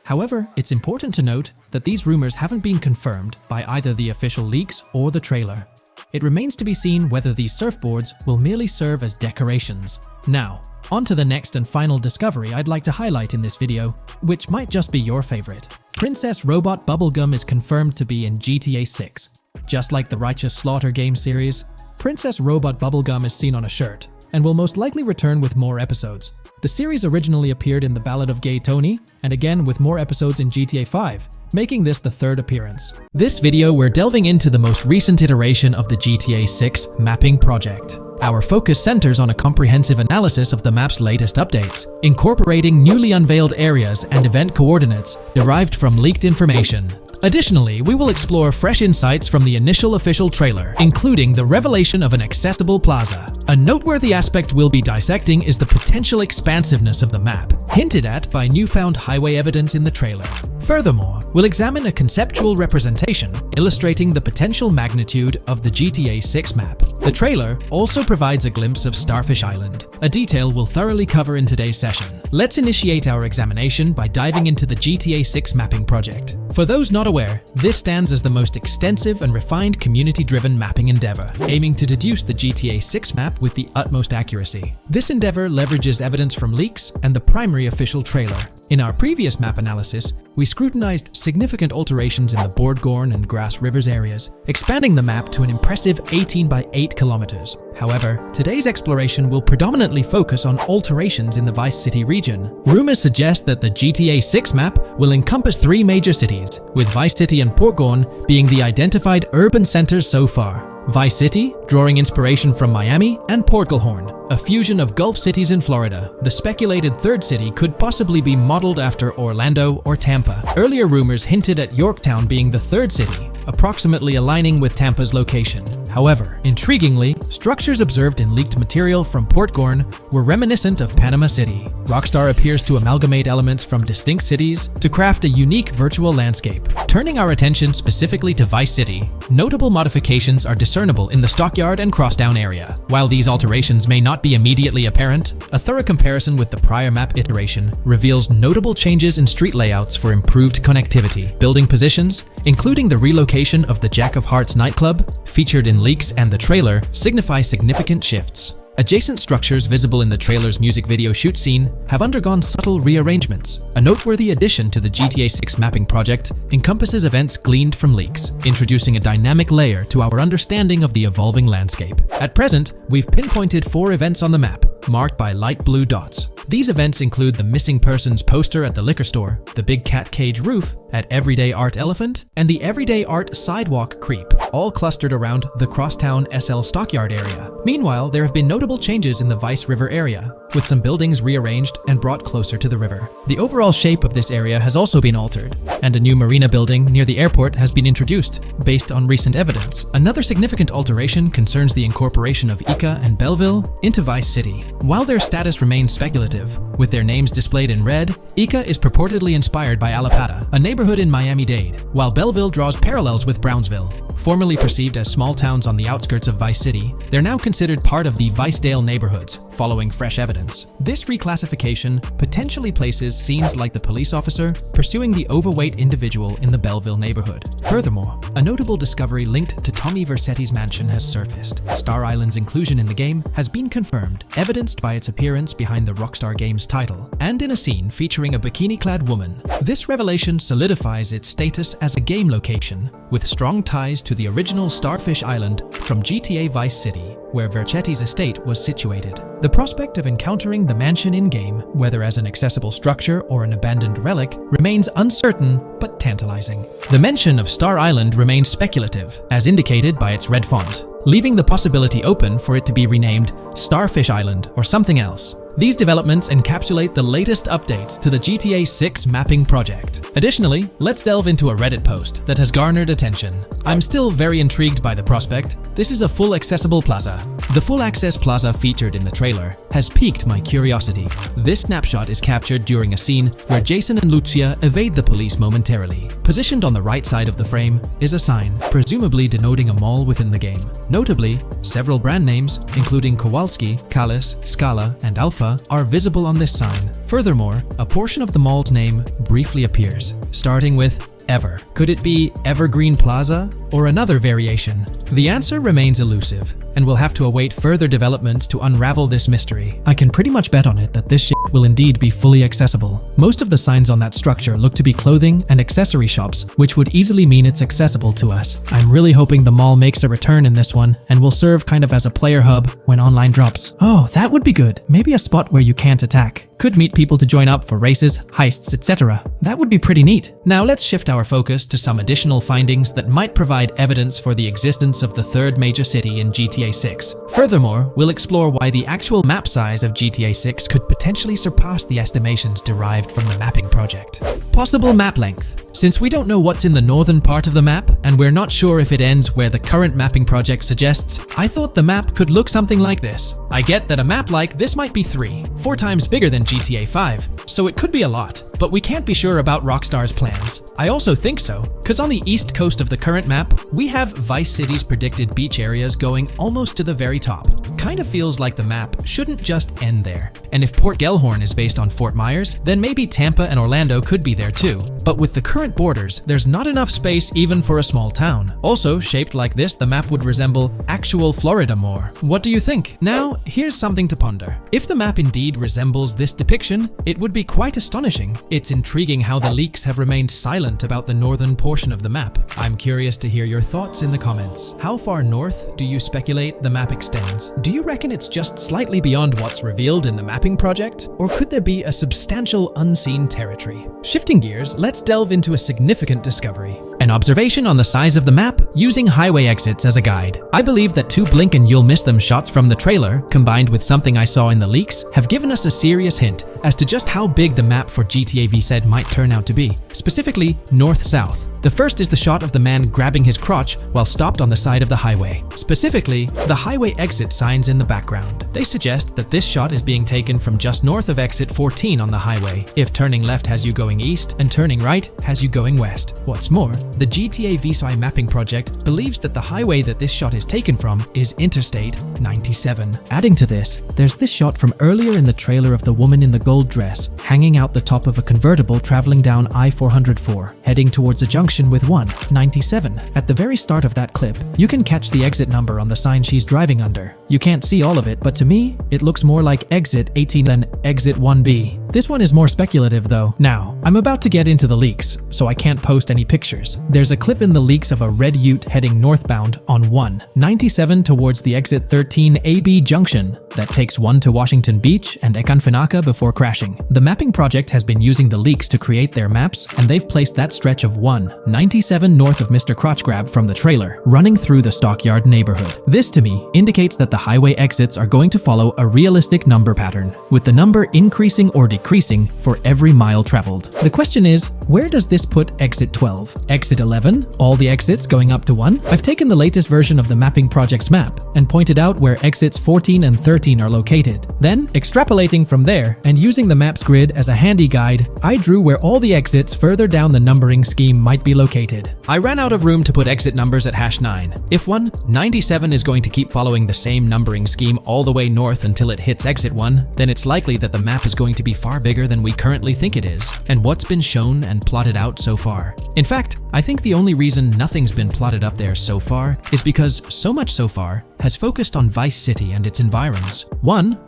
However, it's important to note that these rumors haven't been confirmed by either the official leaks or the trailer. It remains to be seen whether these surfboards will merely serve as decorations. Now, on to the next and final discovery I'd like to highlight in this video, which might just be your favorite. Princess Robot Bubblegum is confirmed to be in GTA 6. Just like the Righteous Slaughter game series, Princess Robot Bubblegum is seen on a shirt, and will most likely return with more episodes. The series originally appeared in The Ballad of Gay Tony, and again with more episodes in GTA 5, making this the 3rd appearance. This video we're delving into the most recent iteration of the GTA 6 mapping project. Our focus centers on a comprehensive analysis of the map's latest updates, incorporating newly unveiled areas and event coordinates derived from leaked information. Additionally, we will explore fresh insights from the initial official trailer, including the revelation of an accessible plaza. A noteworthy aspect we'll be dissecting is the potential expansiveness of the map, hinted at by newfound highway evidence in the trailer. Furthermore, we'll examine a conceptual representation illustrating the potential magnitude of the GTA 6 map. The trailer also provides a glimpse of Starfish Island, a detail we'll thoroughly cover in today's session. Let's initiate our examination by diving into the GTA 6 mapping project. For those not aware, this stands as the most extensive and refined community-driven mapping endeavor, aiming to deduce the GTA 6 map with the utmost accuracy. This endeavor leverages evidence from leaks and the primary official trailer. In our previous map analysis, we scrutinized significant alterations in the Boardgorn and Grass Rivers areas, expanding the map to an impressive 18 by 8 kilometers. However, today's exploration will predominantly focus on alterations in the Vice City region. Rumors suggest that the GTA 6 map will encompass 3 major cities, with Vice City and Portgorn being the identified urban centers so far. Vice City, drawing inspiration from Miami, and Portgorn, a fusion of Gulf cities in Florida. The speculated third city could possibly be modeled after Orlando or Tampa. Earlier rumors hinted at Yorktown being the third city, approximately aligning with Tampa's location. However, intriguingly, structures observed in leaked material from Portgorn were reminiscent of Panama City. Rockstar appears to amalgamate elements from distinct cities to craft a unique virtual landscape. Turning our attention specifically to Vice City, notable modifications are discernible in the Stockyard and Crosstown area. While these alterations may not be immediately apparent, a thorough comparison with the prior map iteration reveals notable changes in street layouts for improved connectivity. Building positions, including the relocation of the Jack of Hearts nightclub, featured in leaks and the trailer, signify significant shifts. Adjacent structures visible in the trailer's music video shoot scene have undergone subtle rearrangements. A noteworthy addition to the GTA 6 mapping project encompasses events gleaned from leaks, introducing a dynamic layer to our understanding of the evolving landscape. At present, we've pinpointed 4 events on the map, marked by light blue dots. These events include the missing persons poster at the liquor store, the big cat cage roof at Everyday Art Elephant, and the Everyday Art Sidewalk Creep, all clustered around the Crosstown SL Stockyard area. Meanwhile, there have been notable changes in the Vice River area, with some buildings rearranged and brought closer to the river. The overall shape of this area has also been altered, and a new marina building near the airport has been introduced, based on recent evidence. Another significant alteration concerns the incorporation of Ica and Belleville into Vice City. While their status remains speculative, with their names displayed in red, Ica is purportedly inspired by Alapata, a neighborhood in Miami-Dade, while Belleville draws parallels with Brownsville. Formerly perceived as small towns on the outskirts of Vice City, they're now considered part of the Vicedale neighborhoods, following fresh evidence. This reclassification potentially places scenes like the police officer pursuing the overweight individual in the Belleville neighborhood. Furthermore, a notable discovery linked to Tommy Vercetti's mansion has surfaced. Star Island's inclusion in the game has been confirmed, evidenced by its appearance behind the Rockstar Games title, and in a scene featuring a bikini-clad woman. This revelation solidifies its status as a game location, with strong ties to the original Starfish Island from GTA Vice City, where Vercetti's estate was situated. The prospect of encountering the mansion in-game, whether as an accessible structure or an abandoned relic, remains uncertain but tantalizing. The mention of Star Island remains speculative, as indicated by its red font, leaving the possibility open for it to be renamed Starfish Island or something else. These developments encapsulate the latest updates to the GTA 6 mapping project. Additionally, let's delve into a Reddit post that has garnered attention. I'm still very intrigued by the prospect. This is a full accessible plaza. The full access plaza featured in the trailer has piqued my curiosity. This snapshot is captured during a scene where Jason and Lucia evade the police momentarily. Positioned on the right side of the frame is a sign, presumably denoting a mall within the game. Notably, several brand names, including Kowalski, Kalis, Scala, and Alpha, are visible on this sign. Furthermore, a portion of the mall's name briefly appears, starting with Ever. Could it be Evergreen Plaza or another variation? The answer remains elusive, and we'll have to await further developments to unravel this mystery. I can pretty much bet on it that this shit will indeed be fully accessible. Most of the signs on that structure look to be clothing and accessory shops, which would easily mean it's accessible to us. I'm really hoping the mall makes a return in this one, and will serve kind of as a player hub when online drops. Oh, that would be good. Maybe a spot where you can't attack. Could meet people to join up for races, heists, etc. That would be pretty neat. Now let's shift our focus to some additional findings that might provide evidence for the existence of the third major city in GTA GTA 6. Furthermore, we'll explore why the actual map size of GTA 6 could potentially surpass the estimations derived from the mapping project. Possible map length. Since we don't know what's in the northern part of the map, and we're not sure if it ends where the current mapping project suggests, I thought the map could look something like this. I get that a map like this might be 4 times bigger than GTA 5, so it could be a lot, but we can't be sure about Rockstar's plans. I also think so, because on the east coast of the current map, we have Vice City's predicted beach areas going almost to the very top. Kind of feels like the map shouldn't just end there. And if Port Gellhorn is based on Fort Myers, then maybe Tampa and Orlando could be there too. But with the current borders, there's not enough space even for a small town. Also, shaped like this, the map would resemble actual Florida more. What do you think? Now, here's something to ponder. If the map indeed resembles this depiction, it would be quite astonishing. It's intriguing how the leaks have remained silent about the northern portion of the map. I'm curious to hear your thoughts in the comments. How far north do you speculate the map extends? Do you reckon it's just slightly beyond what's revealed in the mapping project? Or could there be a substantial unseen territory? Shifting gears, let's delve into a significant discovery. An observation on the size of the map using highway exits as a guide. I believe that 2 blink and you'll miss them shots from the trailer, combined with something I saw in the leaks, have given us a serious hint as to just how big the map for GTA V said might turn out to be. Specifically, north-south. The first is the shot of the man grabbing his crotch while stopped on the side of the highway. Specifically, the highway exit signs in the background. They suggest that this shot is being taken from just north of exit 14 on the highway, if turning left has you going east and turning right has you going west. What's more, the GTA V mapping project believes that the highway that this shot is taken from is Interstate 97. Adding to this, there's this shot from earlier in the trailer of the woman in the gold dress hanging out the top of a convertible traveling down I-404, heading towards a junction with 197. At the very start of that clip, you can catch the exit number on the sign she's driving under. You can't see all of it, but to me, it looks more like exit 18 than exit 1B. This one is more speculative though. Now, I'm about to get into the leaks, so I can't post any pictures. There's a clip in the leaks of a red ute heading northbound on 197 towards the exit 13 AB junction that takes 1 to Washington Beach and Ekanfinaka before crashing. The mapping project has been using the leaks to create their maps, and they've placed that stretch of 197 north of Mr. Crotch Grab from the trailer, running through the Stockyard neighborhood. This to me indicates that the highway exits are going to follow a realistic number pattern, with the number increasing or decreasing for every mile traveled. The question is, where does this put exit 12? Exit 11? All the exits going up to 1? I've taken the latest version of the mapping project's map and pointed out where exits 14 and 13 are located. Then, extrapolating from there and using the map's grid as a handy guide, I drew where all the exits further down the numbering scheme might be located. I ran out of room to put exit numbers at #9. If 197 is going to keep following the same numbering scheme all the way north until it hits exit 1, then it's likely that the map is going to be far bigger than we currently think it is, and what's been shown and plotted out so far. In fact, I think the only reason nothing's been plotted up there so far is because so much so far has focused on Vice City and its environs.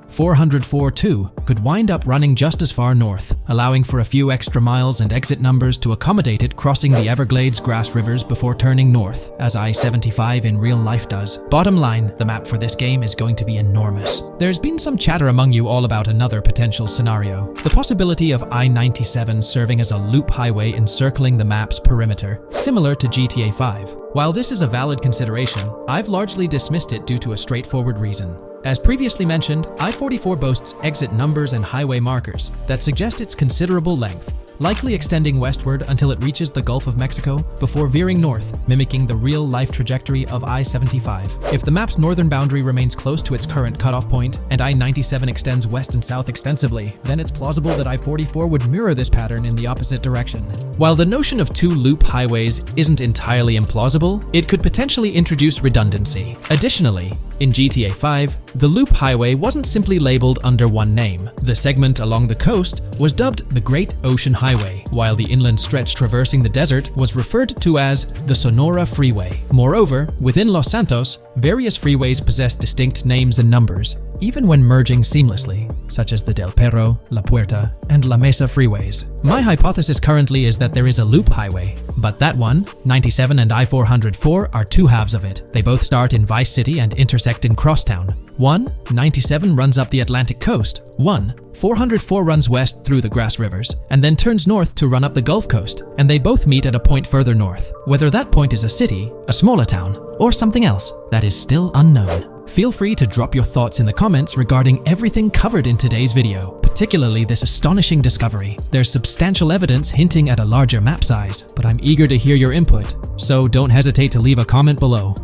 404-2 could wind up running just as far north, allowing for a few extra miles and exit numbers to accommodate it crossing the Everglades grass rivers before turning north, as I-75 in real life does. Bottom line, the map for this game is going to be enormous. There's been some chatter among you all about another potential scenario, the possibility of I-97 serving as a loop highway encircling the map's perimeter, similar to GTA 5. While this is a valid consideration, I've largely dismissed it due to a straightforward reason. As previously mentioned, I-44 boasts exit numbers and highway markers that suggest its considerable length, likely extending westward until it reaches the Gulf of Mexico before veering north, mimicking the real-life trajectory of I-75. If the map's northern boundary remains close to its current cutoff point, and I-97 extends west and south extensively, then it's plausible that I-44 would mirror this pattern in the opposite direction. While the notion of 2 loop highways isn't entirely implausible, it could potentially introduce redundancy. Additionally, in GTA 5, the loop highway wasn't simply labeled under one name. The segment along the coast was dubbed the Great Ocean Highway, while the inland stretch traversing the desert was referred to as the Sonora Freeway. Moreover, within Los Santos, various freeways possess distinct names and numbers, even when merging seamlessly, such as the Del Perro, La Puerta, and La Mesa freeways. My hypothesis currently is that there is a loop highway, but that one, 97 and I-404, are 2 halves of it. They both start in Vice City and intersect in Crosstown. 197 runs up the Atlantic coast. 404 runs west through the grass rivers, and then turns north to run up the Gulf Coast, and they both meet at a point further north. Whether that point is a city, a smaller town, or something else, that is still unknown. Feel free to drop your thoughts in the comments regarding everything covered in today's video, particularly this astonishing discovery. There's substantial evidence hinting at a larger map size, but I'm eager to hear your input, so don't hesitate to leave a comment below.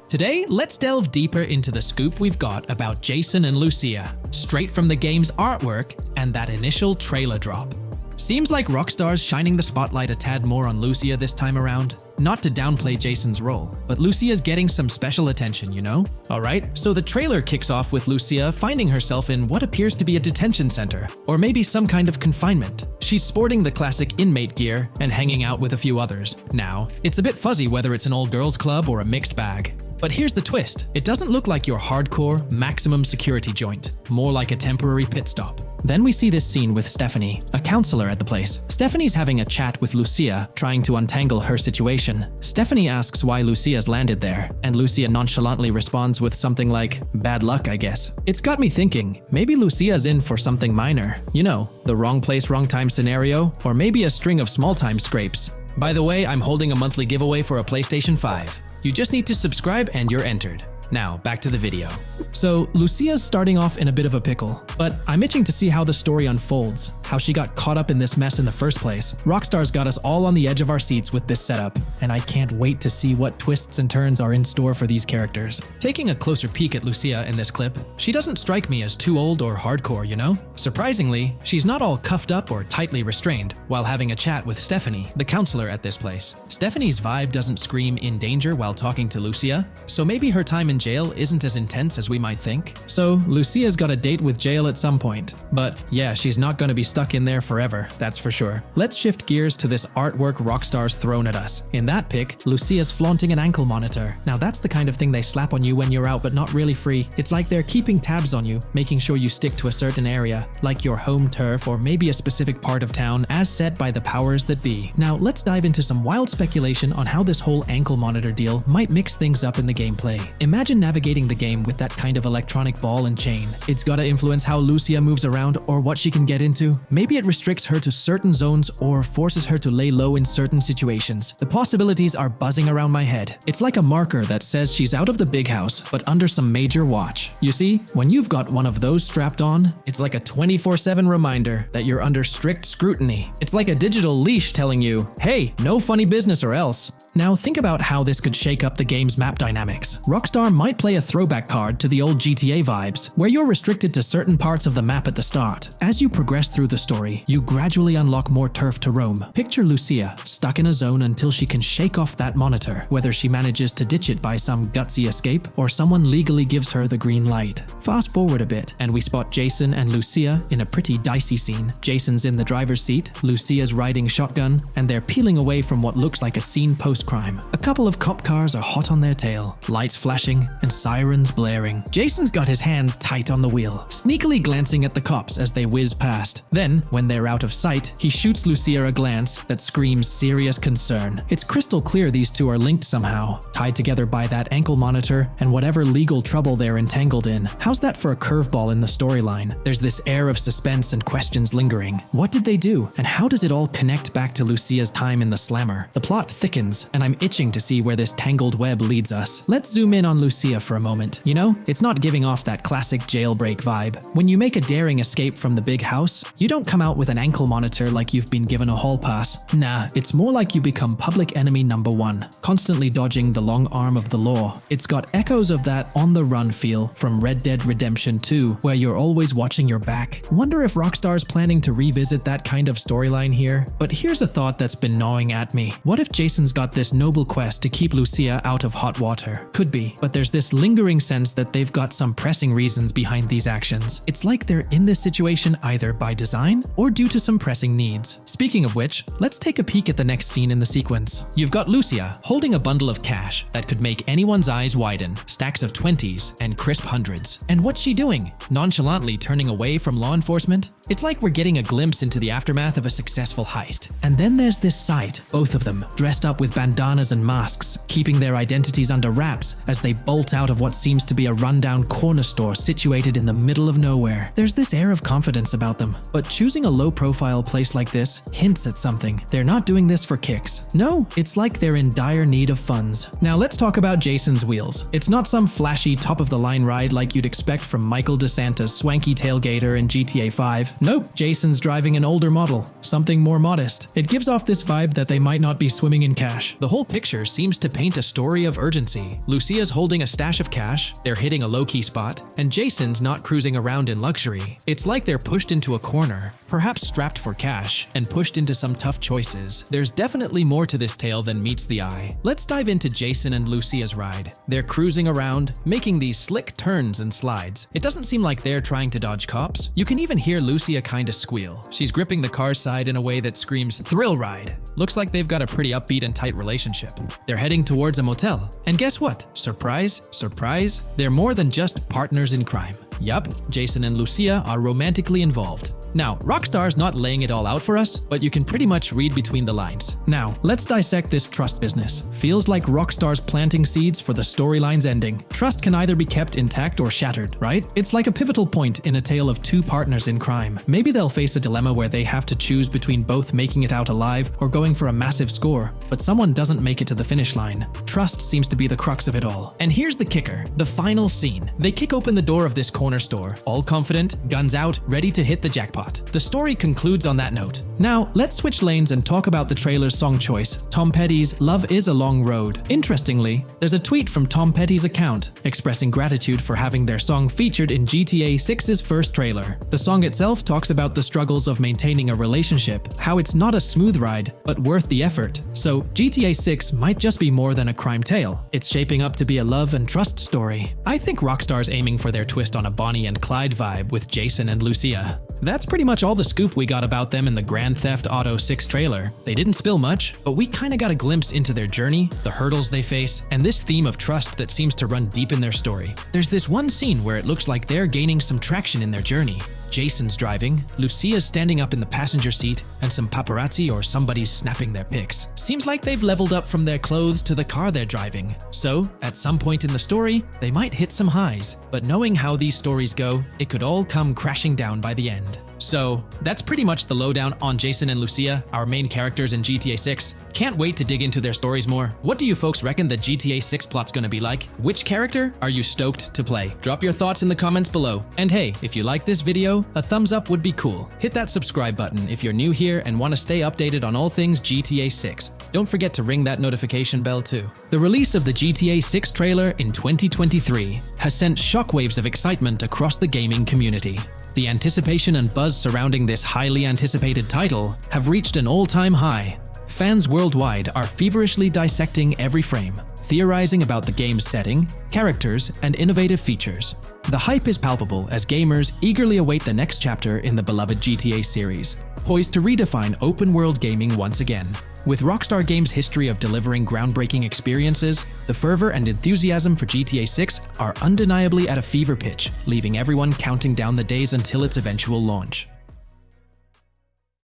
Today, let's delve deeper into the scoop we've got about Jason and Lucia, straight from the game's artwork and that initial trailer drop. Seems like Rockstar's shining the spotlight a tad more on Lucia this time around. Not to downplay Jason's role, but Lucia's getting some special attention, you know? Alright, so the trailer kicks off with Lucia finding herself in what appears to be a detention center, or maybe some kind of confinement. She's sporting the classic inmate gear and hanging out with a few others. Now, it's a bit fuzzy whether it's an all-girls club or a mixed bag. But here's the twist. It doesn't look like your hardcore, maximum security joint, more like a temporary pit stop. Then we see this scene with Stephanie, a counselor at the place. Stephanie's having a chat with Lucia, trying to untangle her situation. Stephanie asks why Lucia's landed there, and Lucia nonchalantly responds with something like, "Bad luck, I guess." It's got me thinking, maybe Lucia's in for something minor. You know, the wrong place, wrong time scenario, or maybe a string of small-time scrapes. By the way, I'm holding a monthly giveaway for a PlayStation 5. You just need to subscribe and you're entered. Now, back to the video. So, Lucia's starting off in a bit of a pickle, but I'm itching to see how the story unfolds, how she got caught up in this mess in the first place. Rockstar's got us all on the edge of our seats with this setup, and I can't wait to see what twists and turns are in store for these characters. Taking a closer peek at Lucia in this clip, she doesn't strike me as too old or hardcore, you know? Surprisingly, she's not all cuffed up or tightly restrained while having a chat with Stephanie, the counselor at this place. Stephanie's vibe doesn't scream in danger while talking to Lucia, so maybe her time in jail isn't as intense as we might think. So, Lucia's got a date with jail at some point. But yeah, she's not going to be stuck in there forever, that's for sure. Let's shift gears to this artwork Rockstar's thrown at us. In that pic, Lucia's flaunting an ankle monitor. Now that's the kind of thing they slap on you when you're out but not really free. It's like they're keeping tabs on you, making sure you stick to a certain area, like your home turf or maybe a specific part of town as set by the powers that be. Now let's dive into some wild speculation on how this whole ankle monitor deal might mix things up in the gameplay. Imagine navigating the game with that kind of electronic ball and chain. It's gotta influence how Lucia moves around or what she can get into. Maybe it restricts her to certain zones or forces her to lay low in certain situations. The possibilities are buzzing around my head. It's like a marker that says she's out of the big house, but under some major watch. You see, when you've got one of those strapped on, it's like a 24/7 reminder that you're under strict scrutiny. It's like a digital leash telling you, hey, no funny business or else. Now think about how this could shake up the game's map dynamics. Rockstar might play a throwback card to the old GTA vibes, where you're restricted to certain parts of the map at the start. As you progress through the story, you gradually unlock more turf to roam. Picture Lucia, stuck in a zone until she can shake off that monitor, whether she manages to ditch it by some gutsy escape, or someone legally gives her the green light. Fast forward a bit, and we spot Jason and Lucia in a pretty dicey scene. Jason's in the driver's seat, Lucia's riding shotgun, and they're peeling away from what looks like a scene post-crime. A couple of cop cars are hot on their tail, lights flashing, and sirens blaring. Jason's got his hands tight on the wheel, sneakily glancing at the cops as they whiz past. Then, when they're out of sight, he shoots Lucia a glance that screams serious concern. It's crystal clear these two are linked somehow, tied together by that ankle monitor and whatever legal trouble they're entangled in. How's that for a curveball in the storyline? There's this air of suspense and questions lingering. What did they do? And how does it all connect back to Lucia's time in the slammer? The plot thickens, and I'm itching to see where this tangled web leads us. Let's zoom in on Lucia for a moment. You know, it's not giving off that classic jailbreak vibe. When you make a daring escape from the big house, you don't come out with an ankle monitor like you've been given a hall pass. Nah, it's more like you become public enemy number one, constantly dodging the long arm of the law. It's got echoes of that on-the-run feel from Red Dead Redemption 2, where you're always watching your back. Wonder if Rockstar's planning to revisit that kind of storyline here? But here's a thought that's been gnawing at me. What if Jason's got this noble quest to keep Lucia out of hot water? Could be, but there's this lingering sense that they've got some pressing reasons behind these actions. It's like they're in this situation either by design or due to some pressing needs. Speaking of which, let's take a peek at the next scene in the sequence. You've got Lucia holding a bundle of cash that could make anyone's eyes widen, stacks of 20s and crisp hundreds. And what's she doing? Nonchalantly turning away from law enforcement? It's like we're getting a glimpse into the aftermath of a successful heist. And then there's this sight, both of them, dressed up with bandanas and masks, keeping their identities under wraps as they bolt bolt out of what seems to be a rundown corner store situated in the middle of nowhere. There's this air of confidence about them, but choosing a low-profile place like this hints at something. They're not doing this for kicks. No, it's like they're in dire need of funds. Now let's talk about Jason's Wheels. It's not some flashy top-of-the-line ride like you'd expect from Michael DeSanta's swanky tailgater in GTA 5. Nope, Jason's driving an older model, something more modest. It gives off this vibe that they might not be swimming in cash. The whole picture seems to paint a story of urgency. Lucia's holding a stash of cash, they're hitting a low-key spot, and Jason's not cruising around in luxury. It's like they're pushed into a corner, perhaps strapped for cash, and pushed into some tough choices. There's definitely more to this tale than meets the eye. Let's dive into Jason and Lucia's ride. They're cruising around, making these slick turns and slides. It doesn't seem like they're trying to dodge cops. You can even hear Lucia kinda squeal. She's gripping the car's side in a way that screams thrill ride. Looks like they've got a pretty upbeat and tight relationship. They're heading towards a motel. And guess what? Surprise, surprise, they're more than just partners in crime. Yup, Jason and Lucia are romantically involved. Now, Rockstar's not laying it all out for us, but you can pretty much read between the lines. Now, let's dissect this trust business. Feels like Rockstar's planting seeds for the storyline's ending. Trust can either be kept intact or shattered, right? It's like a pivotal point in a tale of two partners in crime. Maybe they'll face a dilemma where they have to choose between both making it out alive or going for a massive score, but someone doesn't make it to the finish line. Trust seems to be the crux of it all. And here's the kicker, the final scene. They kick open the door of this corner store, all confident, guns out, ready to hit the jackpot. The story concludes on that note. Now, let's switch lanes and talk about the trailer's song choice, Tom Petty's Love Is a Long Road. Interestingly, there's a tweet from Tom Petty's account expressing gratitude for having their song featured in GTA 6's first trailer. The song itself talks about the struggles of maintaining a relationship, how it's not a smooth ride, but worth the effort. So, GTA 6 might just be more than a crime tale. It's shaping up to be a love and trust story. I think Rockstar's aiming for their twist on a Bonnie and Clyde vibe with Jason and Lucia. That's pretty much all the scoop we got about them in the Grand Theft Auto 6 trailer. They didn't spill much, but we kinda got a glimpse into their journey, the hurdles they face, and this theme of trust that seems to run deep in their story. There's this one scene where it looks like they're gaining some traction in their journey. Jason's driving, Lucia's standing up in the passenger seat, and some paparazzi or somebody's snapping their pics. Seems like they've leveled up from their clothes to the car they're driving. So, at some point in the story, they might hit some highs. But knowing how these stories go, it could all come crashing down by the end. So, that's pretty much the lowdown on Jason and Lucia, our main characters in GTA 6. Can't wait to dig into their stories more. What do you folks reckon the GTA 6 plot's gonna be like? Which character are you stoked to play? Drop your thoughts in the comments below. And hey, if you like this video, a thumbs up would be cool. Hit that subscribe button if you're new here and want to stay updated on all things GTA 6. Don't forget to ring that notification bell too. The release of the GTA 6 trailer in 2023 has sent shockwaves of excitement across the gaming community. The anticipation and buzz surrounding this highly anticipated title have reached an all-time high. Fans worldwide are feverishly dissecting every frame, theorizing about the game's setting, characters, and innovative features. The hype is palpable as gamers eagerly await the next chapter in the beloved GTA series, poised to redefine open-world gaming once again. With Rockstar Games' history of delivering groundbreaking experiences, the fervor and enthusiasm for GTA 6 are undeniably at a fever pitch, leaving everyone counting down the days until its eventual launch.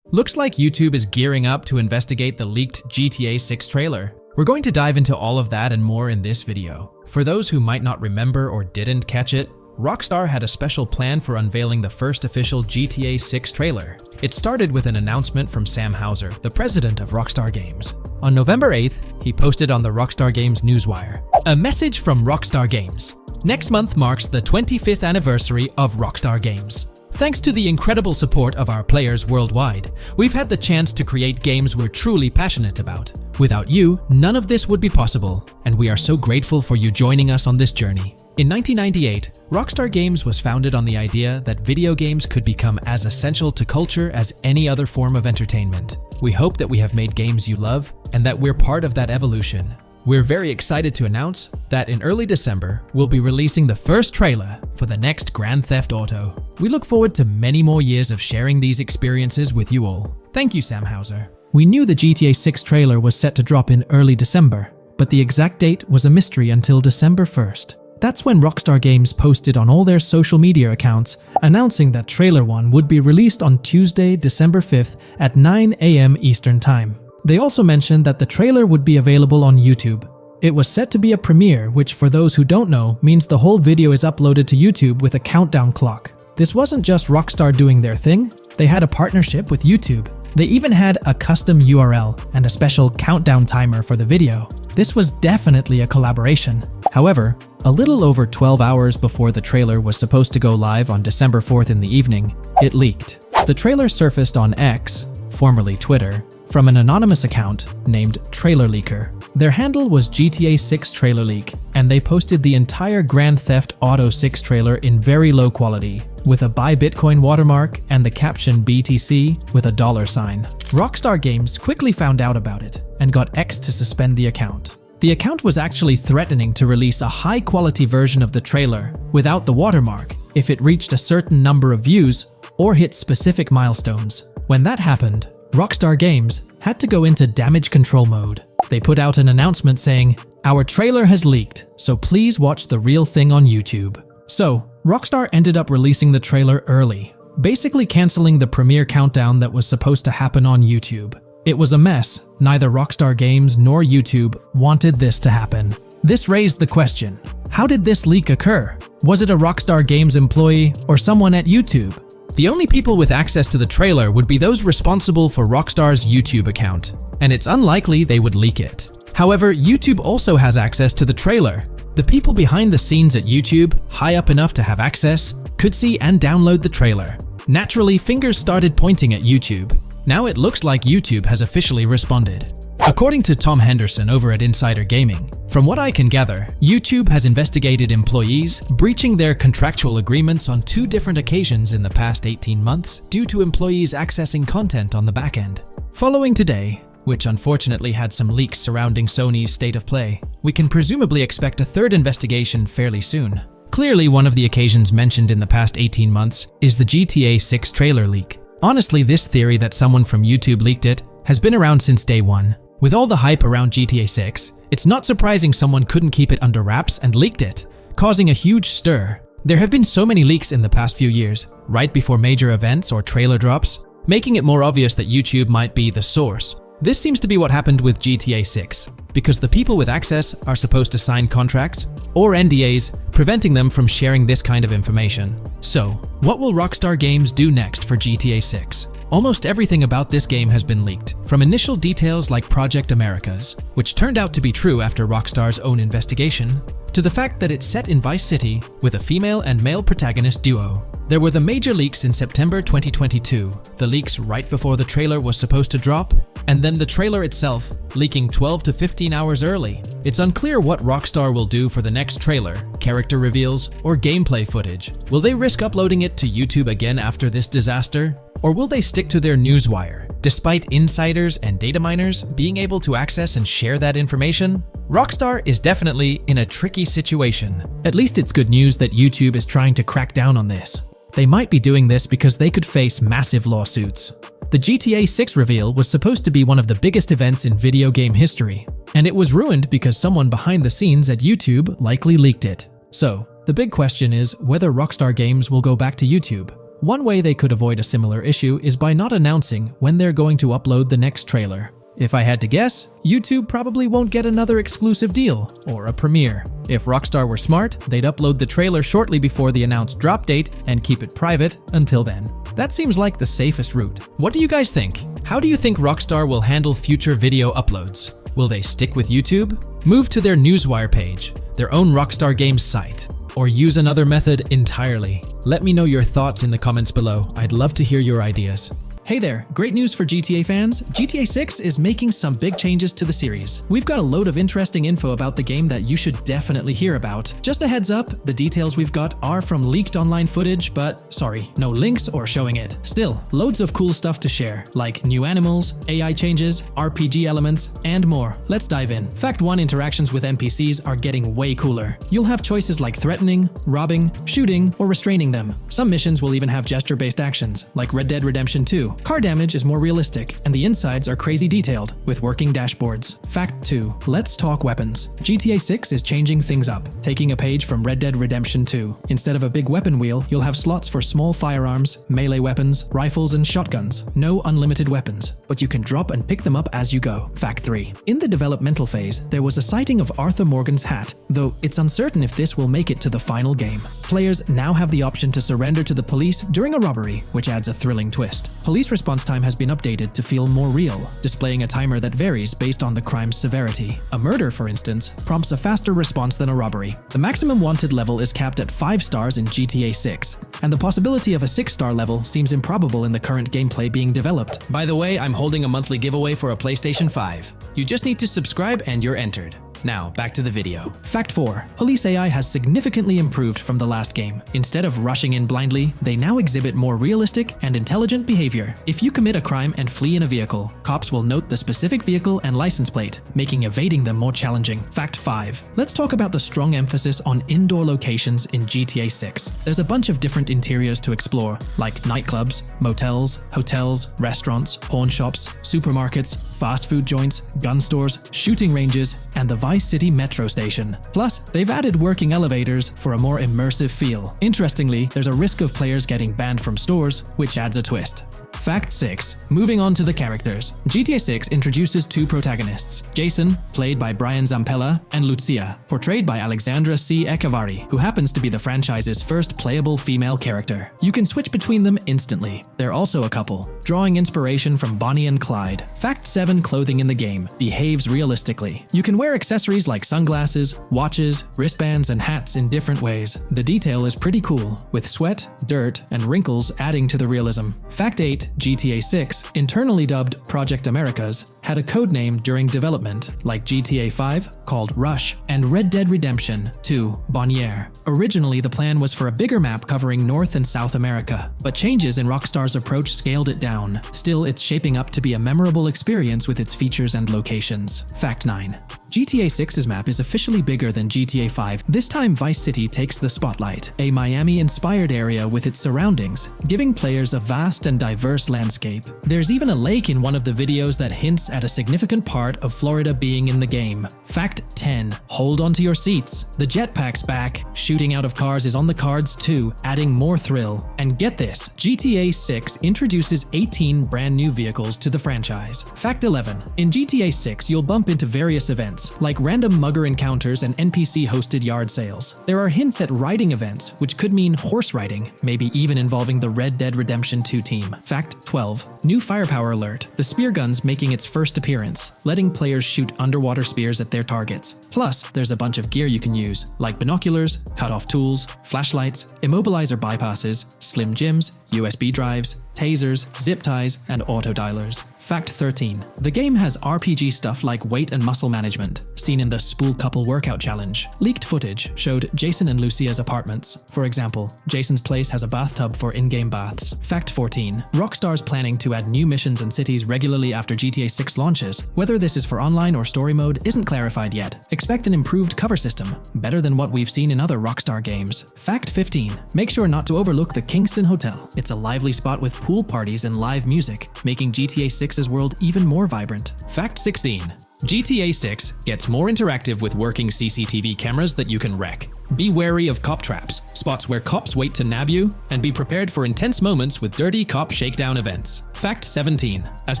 Looks like YouTube is gearing up to investigate the leaked GTA 6 trailer. We're going to dive into all of that and more in this video. For those who might not remember or didn't catch it, Rockstar had a special plan for unveiling the first official GTA 6 trailer. It started with an announcement from Sam Houser, the president of Rockstar Games. On November 8th, he posted on the Rockstar Games newswire, "A message from Rockstar Games. Next month marks the 25th anniversary of Rockstar Games. Thanks to the incredible support of our players worldwide, we've had the chance to create games we're truly passionate about. Without you, none of this would be possible, and we are so grateful for you joining us on this journey." In 1998, Rockstar Games was founded on the idea that video games could become as essential to culture as any other form of entertainment. We hope that we have made games you love, and that we're part of that evolution. We're very excited to announce that in early December, we'll be releasing the first trailer for the next Grand Theft Auto. We look forward to many more years of sharing these experiences with you all. Thank you, Sam Houser. We knew the GTA 6 trailer was set to drop in early December, but the exact date was a mystery until December 1st. That's when Rockstar Games posted on all their social media accounts announcing that Trailer 1 would be released on Tuesday, December 5th at 9 AM Eastern Time. They also mentioned that the trailer would be available on YouTube. It was set to be a premiere, which for those who don't know, means the whole video is uploaded to YouTube with a countdown clock. This wasn't just Rockstar doing their thing, they had a partnership with YouTube. They even had a custom URL and a special countdown timer for the video. This was definitely a collaboration. However, a little over 12 hours before the trailer was supposed to go live on December 4th in the evening, it leaked. The trailer surfaced on X, formerly Twitter, from an anonymous account named Trailer Leaker. Their handle was GTA 6 Trailer Leak, and they posted the entire Grand Theft Auto 6 trailer in very low quality, with a Buy Bitcoin watermark and the caption BTC with a $sign. Rockstar Games quickly found out about it and got X to suspend the account. The account was actually threatening to release a high-quality version of the trailer without the watermark if it reached a certain number of views or hit specific milestones. When that happened, Rockstar Games had to go into damage control mode. They put out an announcement saying, "Our trailer has leaked, so please watch the real thing on YouTube." So, Rockstar ended up releasing the trailer early, basically canceling the premiere countdown that was supposed to happen on YouTube. It was a mess. Neither Rockstar Games nor YouTube wanted this to happen. This raised the question, how did this leak occur? Was it a Rockstar Games employee or someone at YouTube? The only people with access to the trailer would be those responsible for Rockstar's YouTube account, and it's unlikely they would leak it. However, YouTube also has access to the trailer. The people behind the scenes at YouTube, high up enough to have access, could see and download the trailer. Naturally, fingers started pointing at YouTube. Now it looks like YouTube has officially responded. According to Tom Henderson over at Insider Gaming, from what I can gather, YouTube has investigated employees breaching their contractual agreements on 2 different occasions in the past 18 months due to employees accessing content on the back end. Following today, which unfortunately had some leaks surrounding Sony's state of play, we can presumably expect a 3rd investigation fairly soon. Clearly, one of the occasions mentioned in the past 18 months is the GTA 6 trailer leak. Honestly, this theory that someone from YouTube leaked it has been around since day one. With all the hype around GTA 6, it's not surprising someone couldn't keep it under wraps and leaked it, causing a huge stir. There have been so many leaks in the past few years, right before major events or trailer drops, making it more obvious that YouTube might be the source. This seems to be what happened with GTA 6, because the people with access are supposed to sign contracts or NDAs, preventing them from sharing this kind of information. So, what will Rockstar Games do next for GTA 6? Almost everything about this game has been leaked, from initial details like Project Americas, which turned out to be true after Rockstar's own investigation, to the fact that it's set in Vice City with a female and male protagonist duo. There were the major leaks in September 2022, the leaks right before the trailer was supposed to drop, and then the trailer itself leaking 12 to 15 hours early. It's unclear what Rockstar will do for the next trailer, character reveals, or gameplay footage. Will they risk uploading it to YouTube again after this disaster? Or will they stick to their newswire, despite insiders and data miners being able to access and share that information? Rockstar is definitely in a tricky situation. At least it's good news that YouTube is trying to crack down on this. They might be doing this because they could face massive lawsuits. The GTA 6 reveal was supposed to be one of the biggest events in video game history, and it was ruined because someone behind the scenes at YouTube likely leaked it. So, the big question is whether Rockstar Games will go back to YouTube. One way they could avoid a similar issue is by not announcing when they're going to upload the next trailer. If I had to guess, YouTube probably won't get another exclusive deal or a premiere. If Rockstar were smart, they'd upload the trailer shortly before the announced drop date and keep it private until then. That seems like the safest route. What do you guys think? How do you think Rockstar will handle future video uploads? Will they stick with YouTube, move to their newswire page, their own Rockstar Games site, or use another method entirely? Let me know your thoughts in the comments below. I'd love to hear your ideas. Hey there, great news for GTA fans. GTA 6 is making some big changes to the series. We've got a load of interesting info about the game that you should definitely hear about. Just a heads up, the details we've got are from leaked online footage, but sorry, no links or showing it. Still, loads of cool stuff to share, like new animals, AI changes, RPG elements, and more. Let's dive in. Fact 1, interactions with NPCs are getting way cooler. You'll have choices like threatening, robbing, shooting, or restraining them. Some missions will even have gesture-based actions, like Red Dead Redemption 2. too. Car damage is more realistic, and the insides are crazy detailed, with working dashboards. Fact 2. Let's talk weapons. GTA 6 is changing things up, taking a page from Red Dead Redemption 2. Instead of a big weapon wheel, you'll have slots for small firearms, melee weapons, rifles, and shotguns. No unlimited weapons, but you can drop and pick them up as you go. Fact 3. In the developmental phase, there was a sighting of Arthur Morgan's hat, though it's uncertain if this will make it to the final game. Players now have the option to surrender to the police during a robbery, which adds a thrilling twist. Police response time has been updated to feel more real, displaying a timer that varies based on the crime's severity. A murder, for instance, prompts a faster response than a robbery. The maximum wanted level is capped at 5 stars in GTA 6, and the possibility of a 6-star level seems improbable in the current gameplay being developed. By the way, I'm holding a monthly giveaway for a PlayStation 5. You just need to subscribe and you're entered. Now, back to the video. Fact 4. Police AI has significantly improved from the last game. Instead of rushing in blindly, they now exhibit more realistic and intelligent behavior. If you commit a crime and flee in a vehicle, cops will note the specific vehicle and license plate, making evading them more challenging. Fact 5. Let's talk about the strong emphasis on indoor locations in GTA 6. There's a bunch of different interiors to explore, like nightclubs, motels, hotels, restaurants, pawn shops, supermarkets, fast food joints, gun stores, shooting ranges, and the Vice City metro station. Plus, they've added working elevators for a more immersive feel. Interestingly, there's a risk of players getting banned from stores, which adds a twist. Fact 6. Moving on to the characters. GTA 6 introduces 2 protagonists, Jason, played by Brian Zampella, and Lucia, portrayed by Alexandra C. Echevarri, who happens to be the franchise's first playable female character. You can switch between them instantly. They're also a couple, drawing inspiration from Bonnie and Clyde. Fact 7. Clothing in the game behaves realistically. You can wear accessories like sunglasses, watches, wristbands, and hats in different ways. The detail is pretty cool, with sweat, dirt, and wrinkles adding to the realism. Fact 8. GTA 6, internally dubbed Project Americas, had a codename during development, like GTA 5, called Rush, and Red Dead Redemption 2, Bonniere. Originally, the plan was for a bigger map covering North and South America, but changes in Rockstar's approach scaled it down. Still, it's shaping up to be a memorable experience with its features and locations. Fact 9. GTA 6's map is officially bigger than GTA 5. This time Vice City takes the spotlight, a Miami-inspired area with its surroundings, giving players a vast and diverse landscape. There's even a lake in one of the videos that hints at a significant part of Florida being in the game. Fact 10. Hold onto your seats. The jetpack's back. Shooting out of cars is on the cards too, adding more thrill. And get this, GTA 6 introduces 18 brand new vehicles to the franchise. Fact 11. In GTA 6, you'll bump into various events, like random mugger encounters and NPC-hosted yard sales. There are hints at riding events, which could mean horse riding, maybe even involving the Red Dead Redemption 2 team. Fact 12. New firepower alert. The spear gun's making its first appearance, letting players shoot underwater spears at their targets. Plus, there's a bunch of gear you can use, like binoculars, cut-off tools, flashlights, immobilizer bypasses, slim jims, USB drives, tasers, zip ties, and auto-dialers. Fact 13. The game has RPG stuff like weight and muscle management, seen in the Spool Couple Workout Challenge. Leaked footage showed Jason and Lucia's apartments. For example, Jason's place has a bathtub for in-game baths. Fact 14. Rockstar's planning to add new missions and cities regularly after GTA 6 launches. Whether this is for online or story mode isn't clarified yet. Expect an improved cover system, better than what we've seen in other Rockstar games. Fact 15. Make sure not to overlook the Kingston Hotel. It's a lively spot with pool parties and live music, making GTA 6's world even more vibrant. Fact 16. GTA 6 gets more interactive with working CCTV cameras that you can wreck. Be wary of cop traps, spots where cops wait to nab you, and be prepared for intense moments with dirty cop shakedown events. Fact 17. As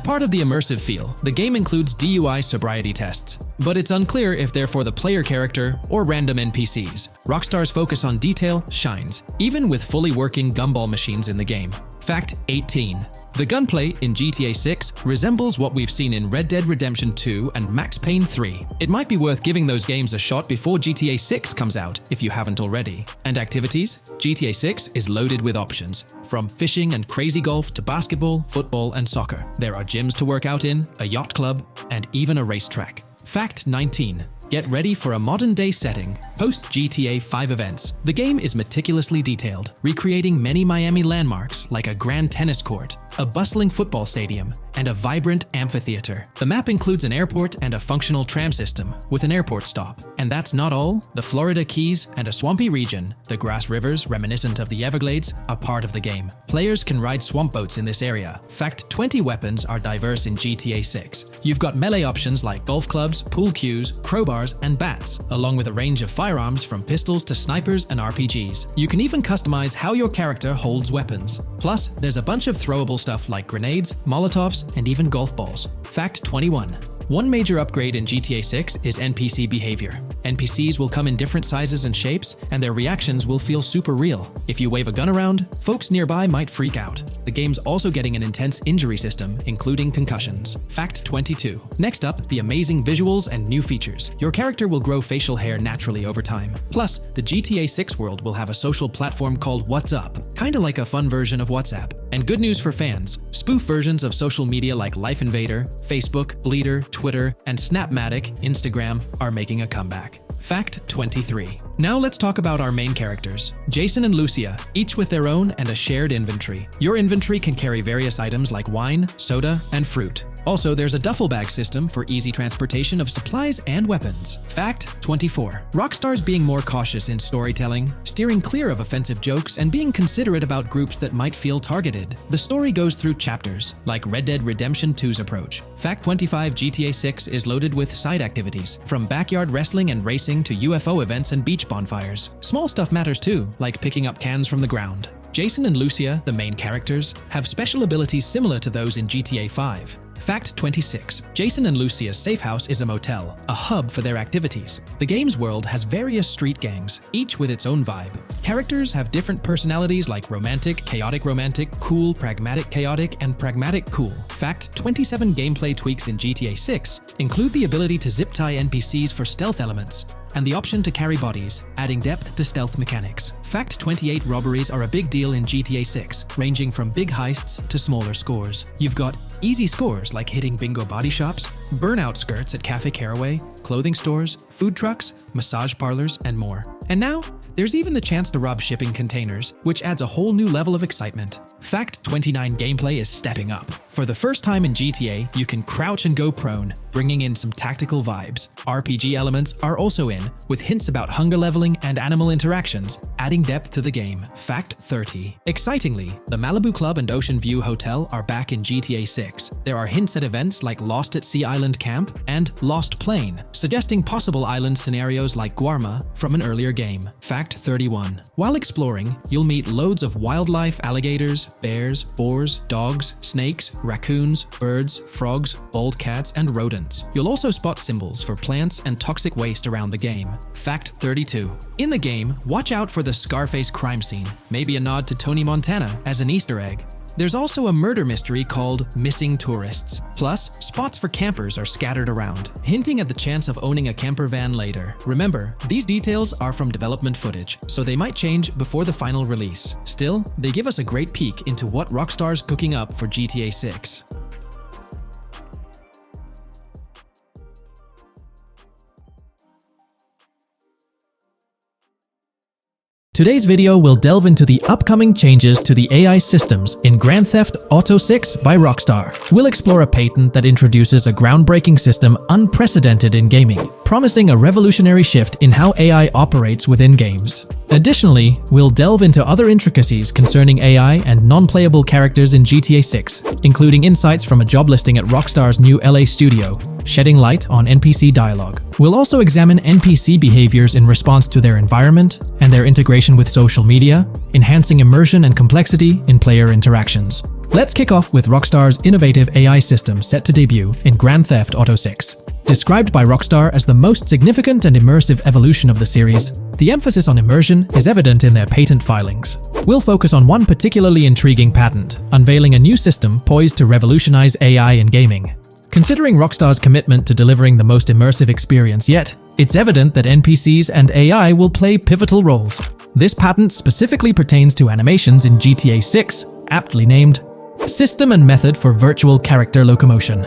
part of the immersive feel, the game includes DUI sobriety tests, but it's unclear if they're for the player character or random NPCs. Rockstar's focus on detail shines, even with fully working gumball machines in the game. Fact 18. The gunplay in GTA 6 resembles what we've seen in Red Dead Redemption 2 and Max Payne 3. It might be worth giving those games a shot before GTA 6 comes out, if you haven't already. And activities? GTA 6 is loaded with options, from fishing and crazy golf to basketball, football, and soccer. There are gyms to work out in, a yacht club, and even a racetrack. Fact 19. Get ready for a modern-day setting. Post-GTA 5 events, the game is meticulously detailed, recreating many Miami landmarks like a grand tennis court, a bustling football stadium, and a vibrant amphitheater. The map includes an airport and a functional tram system with an airport stop. And that's not all. The Florida Keys and a swampy region, the grass rivers reminiscent of the Everglades, are part of the game. Players can ride swamp boats in this area. Fact 20 weapons are diverse in GTA 6. You've got melee options like golf clubs, pool cues, crowbars, and bats, along with a range of firearms from pistols to snipers and RPGs. You can even customize how your character holds weapons. Plus, there's a bunch of throwable stuff like grenades, molotovs, and even golf balls. Fact 21. One major upgrade in GTA 6 is NPC behavior. NPCs will come in different sizes and shapes, and their reactions will feel super real. If you wave a gun around, folks nearby might freak out. The game's also getting an intense injury system, including concussions. Fact 22. Next up, the amazing visuals and new features. Your character will grow facial hair naturally over time. Plus, the GTA 6 world will have a social platform called What's Up, kinda like a fun version of WhatsApp. And good news for fans, spoof versions of social media like Life Invader, Facebook, Bleeder, Twitter, and Snapmatic, Instagram, are making a comeback. Fact 23. Now let's talk about our main characters, Jason and Lucia, each with their own and a shared inventory. Your inventory can carry various items like wine, soda, and fruit. Also, there's a duffel bag system for easy transportation of supplies and weapons. Fact 24. Rockstar's being more cautious in storytelling, steering clear of offensive jokes, and being considerate about groups that might feel targeted. The story goes through chapters, like Red Dead Redemption 2's approach. Fact 25. GTA 6 is loaded with side activities, from backyard wrestling and racing to UFO events and beach bonfires. Small stuff matters too, like picking up cans from the ground. Jason and Lucia, the main characters, have special abilities similar to those in GTA 5. Fact 26. Jason and Lucia's safe house is a motel, a hub for their activities. The game's world has various street gangs, each with its own vibe. Characters have different personalities like romantic, chaotic, cool, pragmatic, chaotic, and pragmatic, cool. Fact 27. Gameplay tweaks in GTA 6 include the ability to zip tie NPCs for stealth elements, and the option to carry bodies, adding depth to stealth mechanics. Fact 28. Robberies are a big deal in GTA 6, ranging from big heists to smaller scores. You've got easy scores like hitting bingo body shops, burnout skirts at Cafe Caraway, clothing stores, food trucks, massage parlors, and more. And now, there's even the chance to rob shipping containers, which adds a whole new level of excitement. Fact 29. Gameplay is stepping up. For the first time in GTA, you can crouch and go prone, bringing in some tactical vibes. RPG elements are also in, with hints about hunger leveling and animal interactions, adding depth to the game. Fact 30. Excitingly, the Malibu Club and Ocean View Hotel are back in GTA 6. There are hints at events like Lost at Sea Island Camp and Lost Plane, suggesting possible island scenarios like Guarma from an earlier game. Fact 31. While exploring, you'll meet loads of wildlife, alligators, bears, boars, dogs, snakes, raccoons, birds, frogs, bald cats, and rodents. You'll also spot symbols for plants and toxic waste around the game. Fact 32. In the game, watch out for the Scarface crime scene, maybe a nod to Tony Montana as an Easter egg. There's also a murder mystery called Missing Tourists. Plus, spots for campers are scattered around, hinting at the chance of owning a camper van later. Remember, these details are from development footage, so they might change before the final release. Still, they give us a great peek into what Rockstar's cooking up for GTA 6. Today's video will delve into the upcoming changes to the AI systems in Grand Theft Auto 6 by Rockstar. We'll explore a patent that introduces a groundbreaking system unprecedented in gaming, promising a revolutionary shift in how AI operates within games. Additionally, we'll delve into other intricacies concerning AI and non-playable characters in GTA 6, including insights from a job listing at Rockstar's new LA studio, shedding light on NPC dialogue. We'll also examine NPC behaviors in response to their environment and their integration with social media, enhancing immersion and complexity in player interactions. Let's kick off with Rockstar's innovative AI system set to debut in Grand Theft Auto 6. Described by Rockstar as the most significant and immersive evolution of the series, the emphasis on immersion is evident in their patent filings. We'll focus on one particularly intriguing patent, unveiling a new system poised to revolutionize AI in gaming. Considering Rockstar's commitment to delivering the most immersive experience yet, it's evident that NPCs and AI will play pivotal roles. This patent specifically pertains to animations in GTA 6, aptly named System and Method for Virtual Character Locomotion.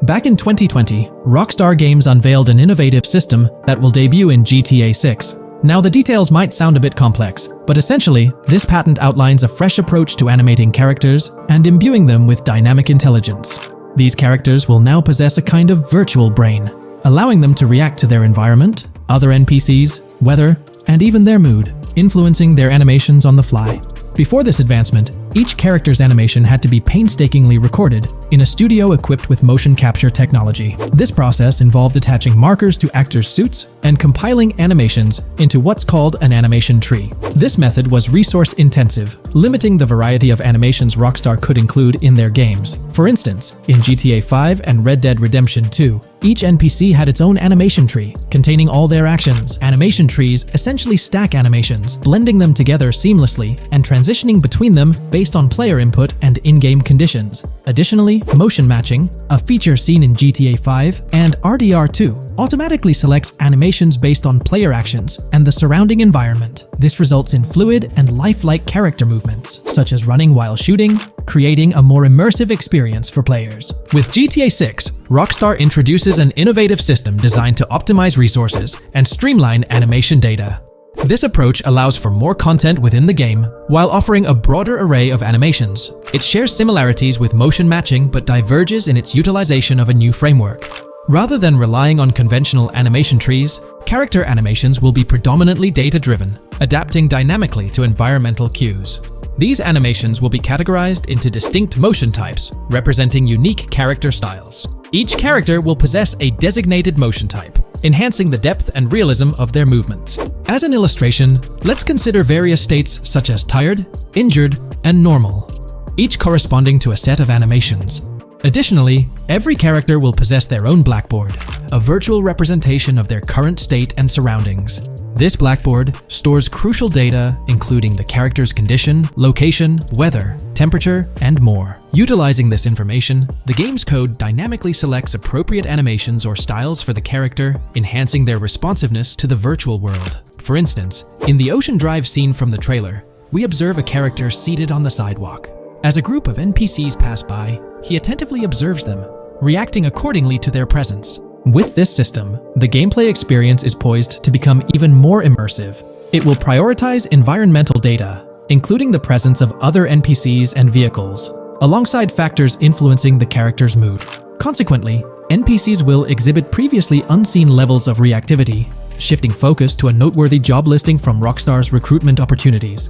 Back in 2020, Rockstar Games unveiled an innovative system that will debut in GTA 6. Now, the details might sound a bit complex, but essentially, this patent outlines a fresh approach to animating characters and imbuing them with dynamic intelligence. These characters will now possess a kind of virtual brain, allowing them to react to their environment, other NPCs, weather, and even their mood, influencing their animations on the fly. Before this advancement, each character's animation had to be painstakingly recorded in a studio equipped with motion capture technology. This process involved attaching markers to actors' suits and compiling animations into what's called an animation tree. This method was resource-intensive, limiting the variety of animations Rockstar could include in their games. For instance, in GTA 5 and Red Dead Redemption 2, each NPC had its own animation tree, containing all their actions. Animation trees essentially stack animations, blending them together seamlessly and transitioning between them based on player input and in-game conditions. Additionally, motion matching, a feature seen in GTA 5 and RDR2, automatically selects animations based on player actions and the surrounding environment. This results in fluid and lifelike character movements, such as running while shooting, creating a more immersive experience for players. With GTA 6, Rockstar introduces an innovative system designed to optimize resources and streamline animation data. This approach allows for more content within the game while offering a broader array of animations. It shares similarities with motion matching but diverges in its utilization of a new framework. Rather than relying on conventional animation trees, character animations will be predominantly data-driven, adapting dynamically to environmental cues. These animations will be categorized into distinct motion types, representing unique character styles. Each character will possess a designated motion type, enhancing the depth and realism of their movements. As an illustration, let's consider various states such as tired, injured, and normal, each corresponding to a set of animations. Additionally, every character will possess their own blackboard, a virtual representation of their current state and surroundings. This blackboard stores crucial data including the character's condition, location, weather, temperature, and more. Utilizing this information, the game's code dynamically selects appropriate animations or styles for the character, enhancing their responsiveness to the virtual world. For instance, in the Ocean Drive scene from the trailer, we observe a character seated on the sidewalk. As a group of NPCs pass by, he attentively observes them, reacting accordingly to their presence. With this system, the gameplay experience is poised to become even more immersive. It will prioritize environmental data, including the presence of other NPCs and vehicles, alongside factors influencing the character's mood. Consequently, NPCs will exhibit previously unseen levels of reactivity, shifting focus to a noteworthy job listing from Rockstar's recruitment opportunities.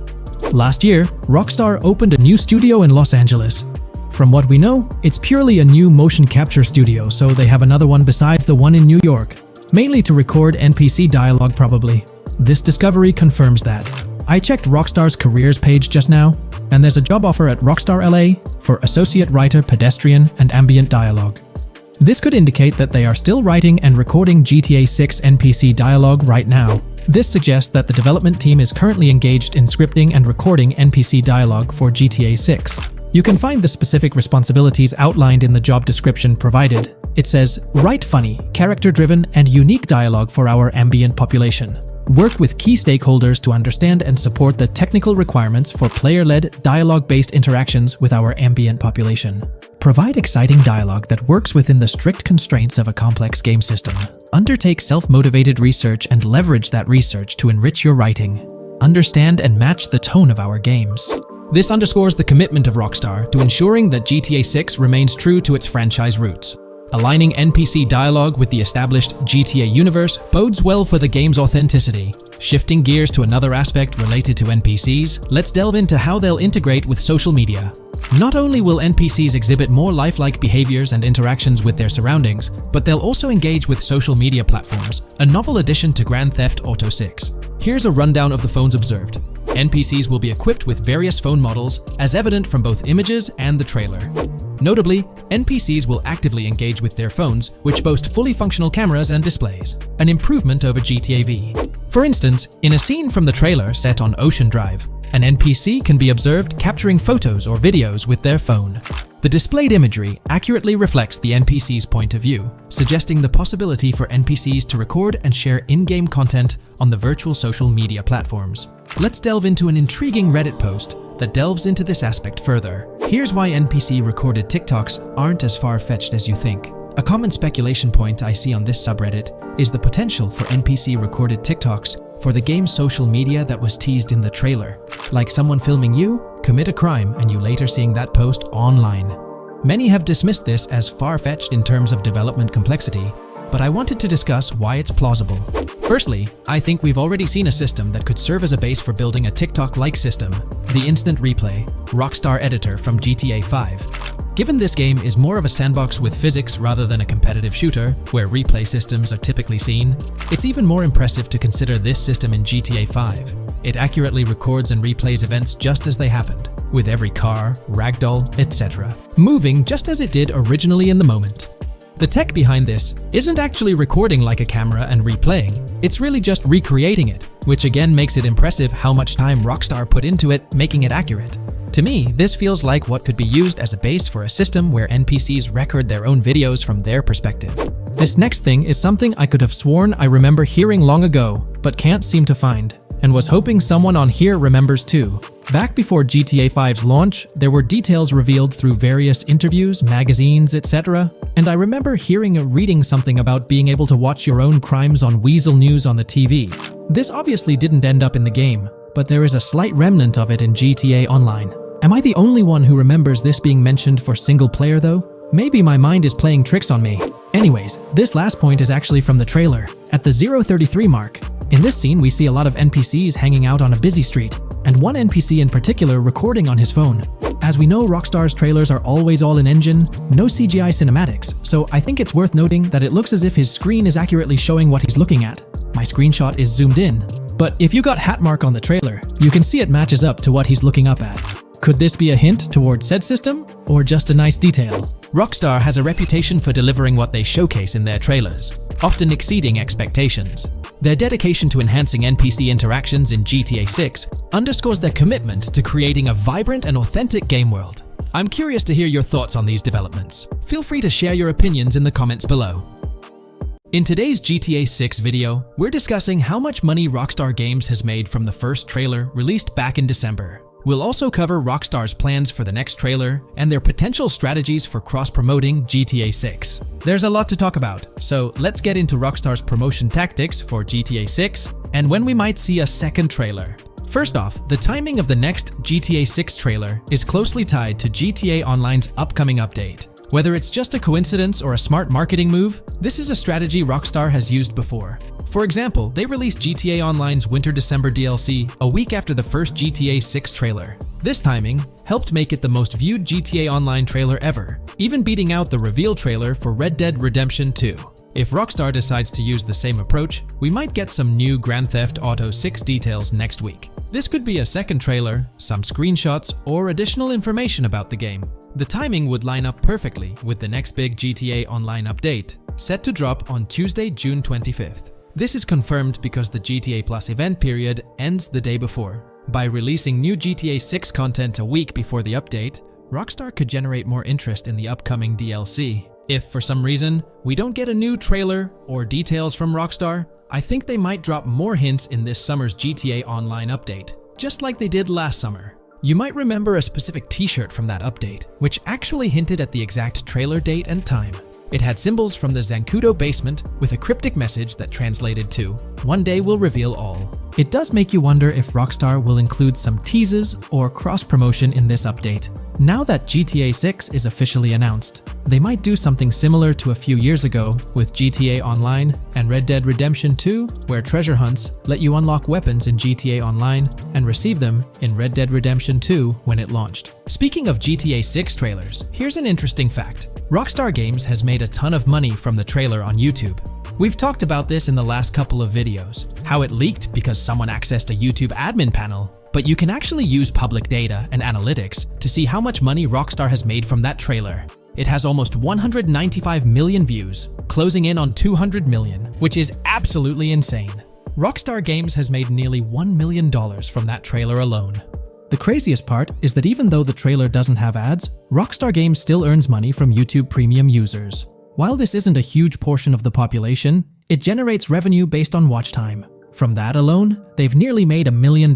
Last year, Rockstar opened a new studio in Los Angeles. From what we know, it's purely a new motion capture studio, so they have another one besides the one in New York, mainly to record NPC dialogue probably. This discovery confirms that. I checked Rockstar's careers page just now, and there's a job offer at Rockstar LA for Associate Writer Pedestrian and Ambient Dialogue. This could indicate that they are still writing and recording GTA 6 NPC dialogue right now. This suggests that the development team is currently engaged in scripting and recording NPC dialogue for GTA 6. You can find the specific responsibilities outlined in the job description provided. It says, write funny, character-driven, and unique dialogue for our ambient population. Work with key stakeholders to understand and support the technical requirements for player-led, dialogue-based interactions with our ambient population. Provide exciting dialogue that works within the strict constraints of a complex game system. Undertake self-motivated research and leverage that research to enrich your writing. Understand and match the tone of our games. This underscores the commitment of Rockstar to ensuring that GTA 6 remains true to its franchise roots. Aligning NPC dialogue with the established GTA universe bodes well for the game's authenticity. Shifting gears to another aspect related to NPCs, let's delve into how they'll integrate with social media. Not only will NPCs exhibit more lifelike behaviors and interactions with their surroundings, but they'll also engage with social media platforms, a novel addition to Grand Theft Auto 6. Here's a rundown of the phones observed. NPCs will be equipped with various phone models, as evident from both images and the trailer. Notably, NPCs will actively engage with their phones, which boast fully functional cameras and displays, an improvement over GTA V. For instance, in a scene from the trailer set on Ocean Drive, an NPC can be observed capturing photos or videos with their phone. The displayed imagery accurately reflects the NPC's point of view, suggesting the possibility for NPCs to record and share in-game content on the virtual social media platforms. Let's delve into an intriguing Reddit post that delves into this aspect further. Here's why NPC-recorded TikToks aren't as far-fetched as you think. A common speculation point I see on this subreddit is the potential for NPC recorded TikToks for the game's social media that was teased in the trailer, like someone filming you commit a crime and you later seeing that post online. Many have dismissed this as far-fetched in terms of development complexity, but I wanted to discuss why it's plausible. Firstly, I think we've already seen a system that could serve as a base for building a TikTok-like system, the Instant Replay, Rockstar editor from GTA 5. Given this game is more of a sandbox with physics rather than a competitive shooter, where replay systems are typically seen, it's even more impressive to consider this system in GTA 5. It accurately records and replays events just as they happened, with every car, ragdoll, etc., moving just as it did originally in the moment. The tech behind this isn't actually recording like a camera and replaying, it's really just recreating it, which again makes it impressive how much time Rockstar put into it, making it accurate. To me, this feels like what could be used as a base for a system where NPCs record their own videos from their perspective. This next thing is something I could have sworn I remember hearing long ago, but can't seem to find, and was hoping someone on here remembers too. Back before GTA 5's launch, there were details revealed through various interviews, magazines, etc., and I remember hearing or reading something about being able to watch your own crimes on Weasel News on the TV. This obviously didn't end up in the game, but there is a slight remnant of it in GTA Online. Am I the only one who remembers this being mentioned for single player though? Maybe my mind is playing tricks on me. Anyways, this last point is actually from the trailer. At the 0:33 mark, in this scene we see a lot of NPCs hanging out on a busy street, and one NPC in particular recording on his phone. As we know, Rockstar's trailers are always all in engine, no CGI cinematics, so I think it's worth noting that it looks as if his screen is accurately showing what he's looking at. My screenshot is zoomed in, but if you got Hatmark on the trailer, you can see it matches up to what he's looking up at. Could this be a hint towards said system, or just a nice detail? Rockstar has a reputation for delivering what they showcase in their trailers, often exceeding expectations. Their dedication to enhancing NPC interactions in GTA 6 underscores their commitment to creating a vibrant and authentic game world. I'm curious to hear your thoughts on these developments. Feel free to share your opinions in the comments below. In today's GTA 6 video, we're discussing how much money Rockstar Games has made from the first trailer released back in December. We'll also cover Rockstar's plans for the next trailer and their potential strategies for cross-promoting GTA 6. There's a lot to talk about, so let's get into Rockstar's promotion tactics for GTA 6 and when we might see a second trailer. First off, the timing of the next GTA 6 trailer is closely tied to GTA Online's upcoming update. Whether it's just a coincidence or a smart marketing move, this is a strategy Rockstar has used before. For example, they released GTA Online's Winter-December DLC a week after the first GTA 6 trailer. This timing helped make it the most viewed GTA Online trailer ever, even beating out the reveal trailer for Red Dead Redemption 2. If Rockstar decides to use the same approach, we might get some new Grand Theft Auto 6 details next week. This could be a second trailer, some screenshots, or additional information about the game. The timing would line up perfectly with the next big GTA Online update, set to drop on Tuesday, June 25th. This is confirmed because the GTA Plus event period ends the day before. By releasing new GTA 6 content a week before the update, Rockstar could generate more interest in the upcoming DLC. If for some reason we don't get a new trailer or details from Rockstar, I think they might drop more hints in this summer's GTA Online update, just like they did last summer. You might remember a specific t-shirt from that update, which actually hinted at the exact trailer date and time. It had symbols from the Zancudo basement with a cryptic message that translated to, "One day we'll reveal all." It does make you wonder if Rockstar will include some teases or cross-promotion in this update. Now that GTA 6 is officially announced, they might do something similar to a few years ago with GTA Online and Red Dead Redemption 2, where treasure hunts let you unlock weapons in GTA Online and receive them in Red Dead Redemption 2 when it launched. Speaking of GTA 6 trailers, here's an interesting fact. Rockstar Games has made a ton of money from the trailer on YouTube. We've talked about this in the last couple of videos, how it leaked because someone accessed a YouTube admin panel, but you can actually use public data and analytics to see how much money Rockstar has made from that trailer. It has almost 195 million views, closing in on 200 million, which is absolutely insane. Rockstar Games has made nearly $1 million from that trailer alone. The craziest part is that even though the trailer doesn't have ads, Rockstar Games still earns money from YouTube Premium users. While this isn't a huge portion of the population, it generates revenue based on watch time. From that alone, they've nearly made $1 million.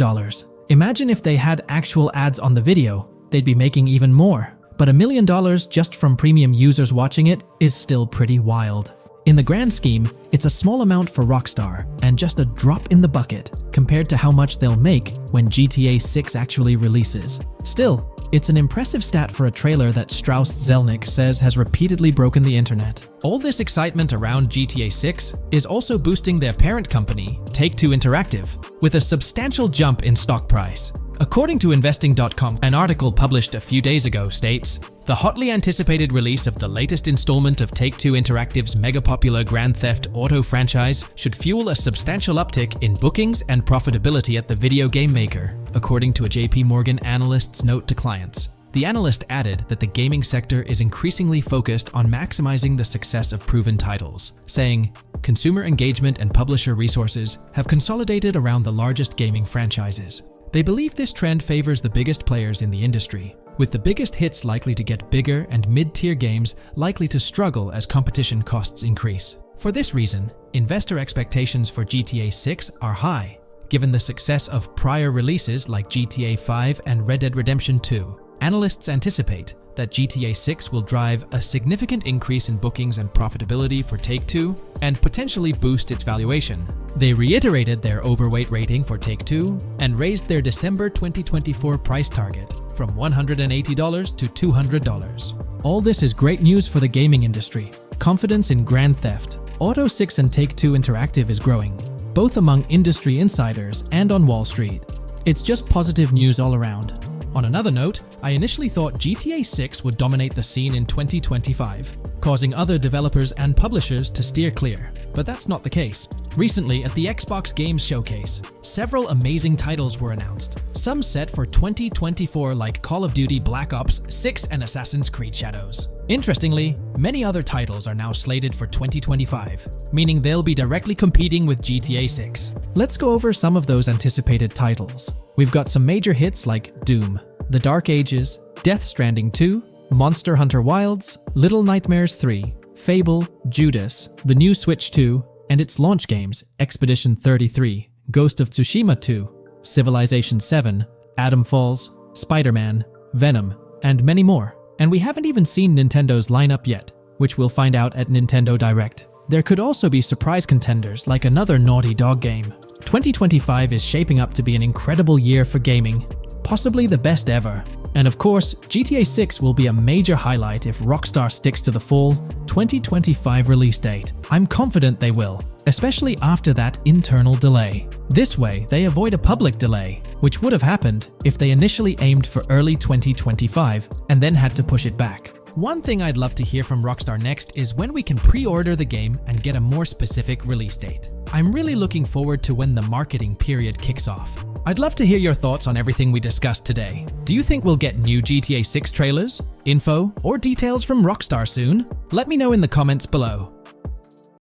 Imagine if they had actual ads on the video, they'd be making even more. but $1 million just from premium users watching it is still pretty wild. In the grand scheme, it's a small amount for Rockstar and just a drop in the bucket compared to how much they'll make when GTA 6 actually releases. Still, it's an impressive stat for a trailer that Strauss Zelnick says has repeatedly broken the internet. All this excitement around GTA 6 is also boosting their parent company, Take-Two Interactive, with a substantial jump in stock price. According to Investing.com, an article published a few days ago states, "The hotly anticipated release of the latest installment of Take-Two Interactive's mega-popular Grand Theft Auto franchise should fuel a substantial uptick in bookings and profitability at the video game maker," according to a JP Morgan analyst's note to clients. The analyst added that the gaming sector is increasingly focused on maximizing the success of proven titles, saying, "Consumer engagement and publisher resources have consolidated around the largest gaming franchises." They believe this trend favors the biggest players in the industry, with the biggest hits likely to get bigger and mid-tier games likely to struggle as competition costs increase. For this reason, investor expectations for GTA 6 are high, given the success of prior releases like GTA 5 and Red Dead Redemption 2. Analysts anticipate that GTA 6 will drive a significant increase in bookings and profitability for Take-Two and potentially boost its valuation. They reiterated their overweight rating for Take-Two and raised their December 2024 price target from $180 to $200. All this is great news for the gaming industry. Confidence in Grand Theft Auto 6 and Take-Two Interactive is growing, both among industry insiders and on Wall Street. It's just positive news all around. On another note, I initially thought GTA 6 would dominate the scene in 2025, causing other developers and publishers to steer clear, but that's not the case. Recently, at the Xbox Games Showcase, several amazing titles were announced, some set for 2024 like Call of Duty Black Ops 6 and Assassin's Creed Shadows. Interestingly, many other titles are now slated for 2025, meaning they'll be directly competing with GTA 6. Let's go over some of those anticipated titles. We've got some major hits like Doom, The Dark Ages, Death Stranding 2, Monster Hunter Wilds, Little Nightmares 3, Fable, Judas, the new Switch 2, and its launch games, Expedition 33, Ghost of Tsushima 2, Civilization 7, Atom Falls, Spider-Man, Venom, and many more. And we haven't even seen Nintendo's lineup yet, which we'll find out at Nintendo Direct. There could also be surprise contenders like another Naughty Dog game. 2025 is shaping up to be an incredible year for gaming, possibly the best ever. And of course, GTA 6 will be a major highlight if Rockstar sticks to the fall 2025 release date. I'm confident they will, especially after that internal delay. This way, they avoid a public delay, which would have happened if they initially aimed for early 2025 and then had to push it back. One thing I'd love to hear from Rockstar next is when we can pre-order the game and get a more specific release date. I'm really looking forward to when the marketing period kicks off. I'd love to hear your thoughts on everything we discussed today. Do you think we'll get new GTA 6 trailers, info, or details from Rockstar soon? Let me know in the comments below.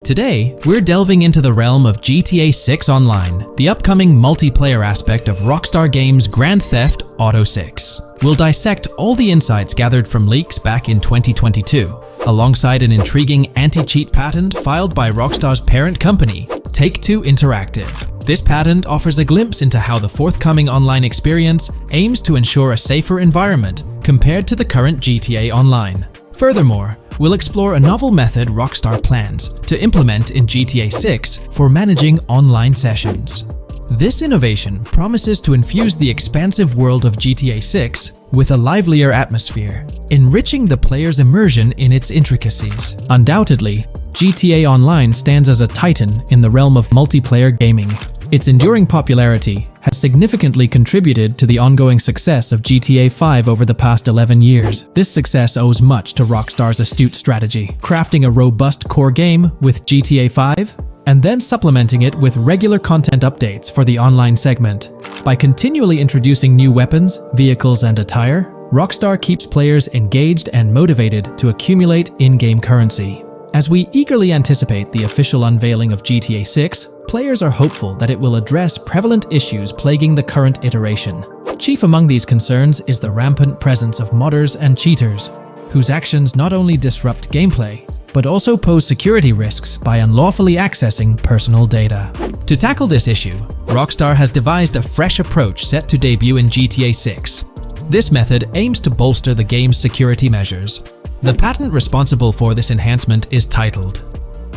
Today, we're delving into the realm of GTA 6 Online, the upcoming multiplayer aspect of Rockstar Games' Grand Theft Auto 6. We'll dissect all the insights gathered from leaks back in 2022, alongside an intriguing anti-cheat patent filed by Rockstar's parent company, Take-Two Interactive. This patent offers a glimpse into how the forthcoming online experience aims to ensure a safer environment compared to the current GTA Online. Furthermore, we'll explore a novel method Rockstar plans to implement in GTA 6 for managing online sessions. This innovation promises to infuse the expansive world of GTA 6 with a livelier atmosphere, enriching the player's immersion in its intricacies. Undoubtedly, GTA Online stands as a titan in the realm of multiplayer gaming. Its enduring popularity has significantly contributed to the ongoing success of GTA 5 over the past 11 years. This success owes much to Rockstar's astute strategy, crafting a robust core game with GTA 5 and then supplementing it with regular content updates for the online segment. By continually introducing new weapons, vehicles, and attire, Rockstar keeps players engaged and motivated to accumulate in-game currency. As we eagerly anticipate the official unveiling of GTA 6, players are hopeful that it will address prevalent issues plaguing the current iteration. Chief among these concerns is the rampant presence of modders and cheaters, whose actions not only disrupt gameplay, but also pose security risks by unlawfully accessing personal data. To tackle this issue, Rockstar has devised a fresh approach set to debut in GTA 6. This method aims to bolster the game's security measures. The patent responsible for this enhancement is titled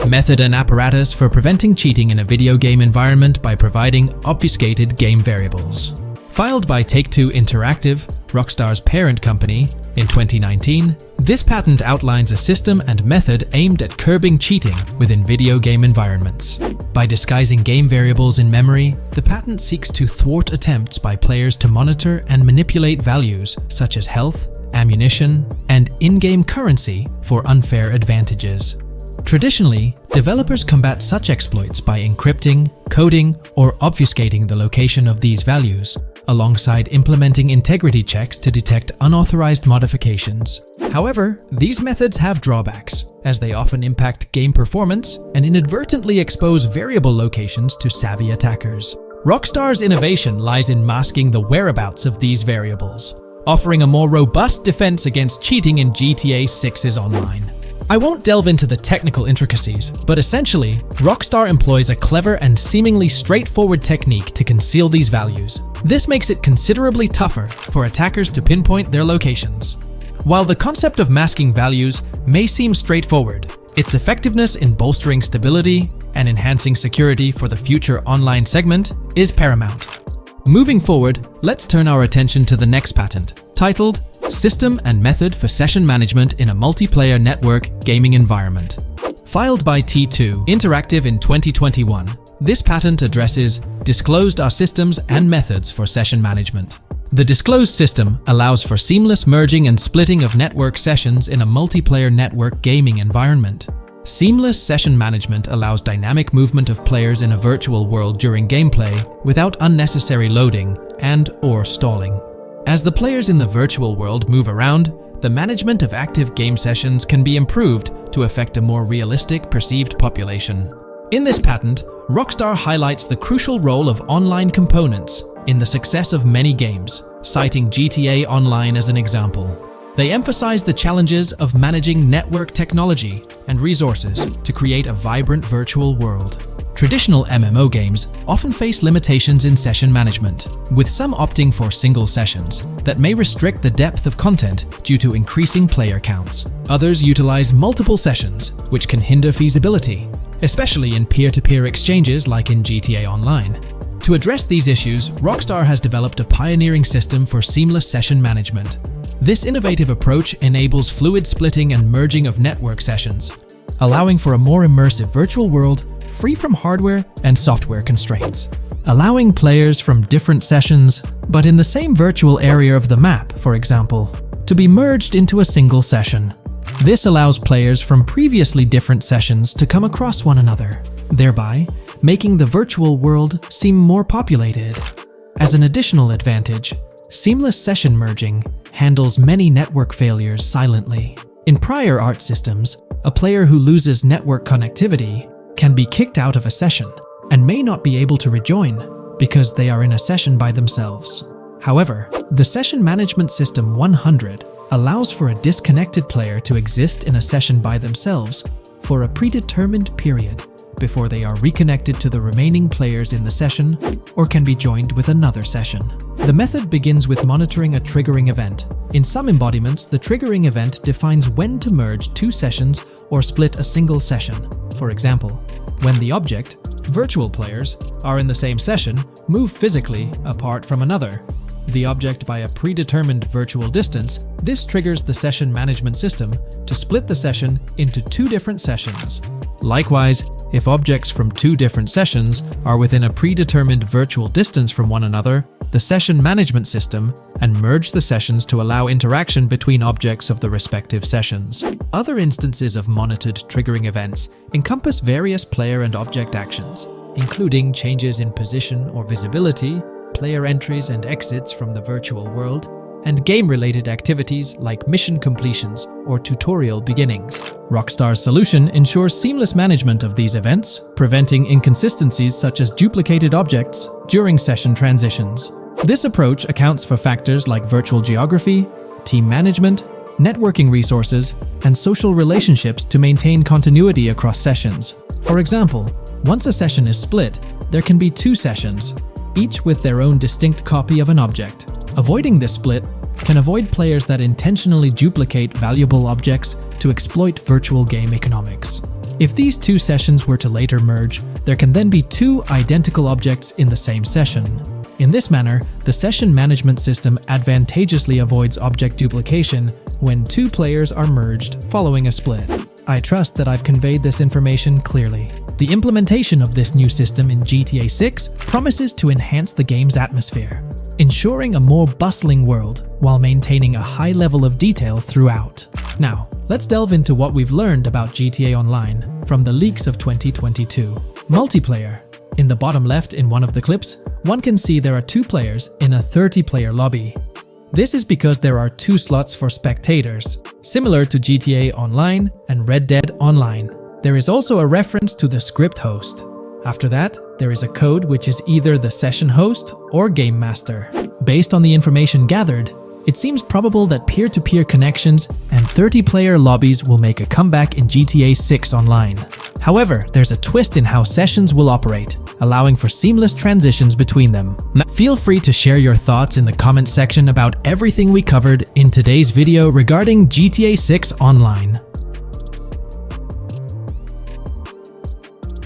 Method and Apparatus for Preventing Cheating in a Video Game Environment by Providing Obfuscated Game Variables. Filed by Take-Two Interactive, Rockstar's parent company, in 2019, this patent outlines a system and method aimed at curbing cheating within video game environments. By disguising game variables in memory, the patent seeks to thwart attempts by players to monitor and manipulate values such as health, ammunition, and in-game currency for unfair advantages. Traditionally, developers combat such exploits by encrypting, coding, or obfuscating the location of these values, alongside implementing integrity checks to detect unauthorized modifications. However, these methods have drawbacks, as they often impact game performance and inadvertently expose variable locations to savvy attackers. Rockstar's innovation lies in masking the whereabouts of these variables, offering a more robust defense against cheating in GTA 6's online. I won't delve into the technical intricacies, but essentially, Rockstar employs a clever and seemingly straightforward technique to conceal these values. This makes it considerably tougher for attackers to pinpoint their locations. While the concept of masking values may seem straightforward, its effectiveness in bolstering stability and enhancing security for the future online segment is paramount. Moving forward, let's turn our attention to the next patent, titled System and Method for Session Management in a Multiplayer Network Gaming Environment. Filed by T2 Interactive in 2021, this patent addresses disclosed are systems and methods for session management. The disclosed system allows for seamless merging and splitting of network sessions in a multiplayer network gaming environment. Seamless session management allows dynamic movement of players in a virtual world during gameplay without unnecessary loading and/or stalling. As the players in the virtual world move around, the management of active game sessions can be improved to affect a more realistic perceived population. In this patent, Rockstar highlights the crucial role of online components in the success of many games, citing GTA Online as an example. They emphasize the challenges of managing network technology and resources to create a vibrant virtual world. Traditional MMO games often face limitations in session management, with some opting for single sessions that may restrict the depth of content due to increasing player counts. Others utilize multiple sessions, which can hinder feasibility, especially in peer-to-peer exchanges like in GTA Online. To address these issues, Rockstar has developed a pioneering system for seamless session management. This innovative approach enables fluid splitting and merging of network sessions, allowing for a more immersive virtual world free from hardware and software constraints. Allowing players from different sessions, but in the same virtual area of the map, for example, to be merged into a single session. This allows players from previously different sessions to come across one another, thereby making the virtual world seem more populated. As an additional advantage, seamless session merging handles many network failures silently. In prior art systems, a player who loses network connectivity can be kicked out of a session and may not be able to rejoin because they are in a session by themselves. However, the Session Management System 100 allows for a disconnected player to exist in a session by themselves for a predetermined period before they are reconnected to the remaining players in the session or can be joined with another session. The method begins with monitoring a triggering event. In some embodiments, the triggering event defines when to merge two sessions or split a single session. For example, when the object, virtual players, are in the same session, move physically apart from another, the object by a predetermined virtual distance, this triggers the session management system to split the session into two different sessions. Likewise, if objects from two different sessions are within a predetermined virtual distance from one another, the session management system and merge the sessions to allow interaction between objects of the respective sessions. Other instances of monitored triggering events encompass various player and object actions, including changes in position or visibility, player entries and exits from the virtual world, and game-related activities like mission completions or tutorial beginnings. Rockstar's solution ensures seamless management of these events, preventing inconsistencies such as duplicated objects during session transitions. This approach accounts for factors like virtual geography, team management, networking resources, and social relationships to maintain continuity across sessions. For example, once a session is split, there can be two sessions, each with their own distinct copy of an object. Avoiding this split can avoid players that intentionally duplicate valuable objects to exploit virtual game economics. If these two sessions were to later merge, there can then be two identical objects in the same session. In this manner, the session management system advantageously avoids object duplication when two players are merged following a split. I trust that I've conveyed this information clearly. The implementation of this new system in GTA 6 promises to enhance the game's atmosphere, ensuring a more bustling world while maintaining a high level of detail throughout. Now, let's delve into what we've learned about GTA Online from the leaks of 2022. Multiplayer. In the bottom left in one of the clips, one can see there are two players in a 30-player lobby. This is because there are two slots for spectators, similar to GTA Online and Red Dead Online. There is also a reference to the script host. After that, there is a code which is either the session host or game master. Based on the information gathered, it seems probable that peer-to-peer connections and 30-player lobbies will make a comeback in GTA 6 Online. However, there's a twist in how sessions will operate, allowing for seamless transitions between them. Feel free to share your thoughts in the comments section about everything we covered in today's video regarding GTA 6 Online.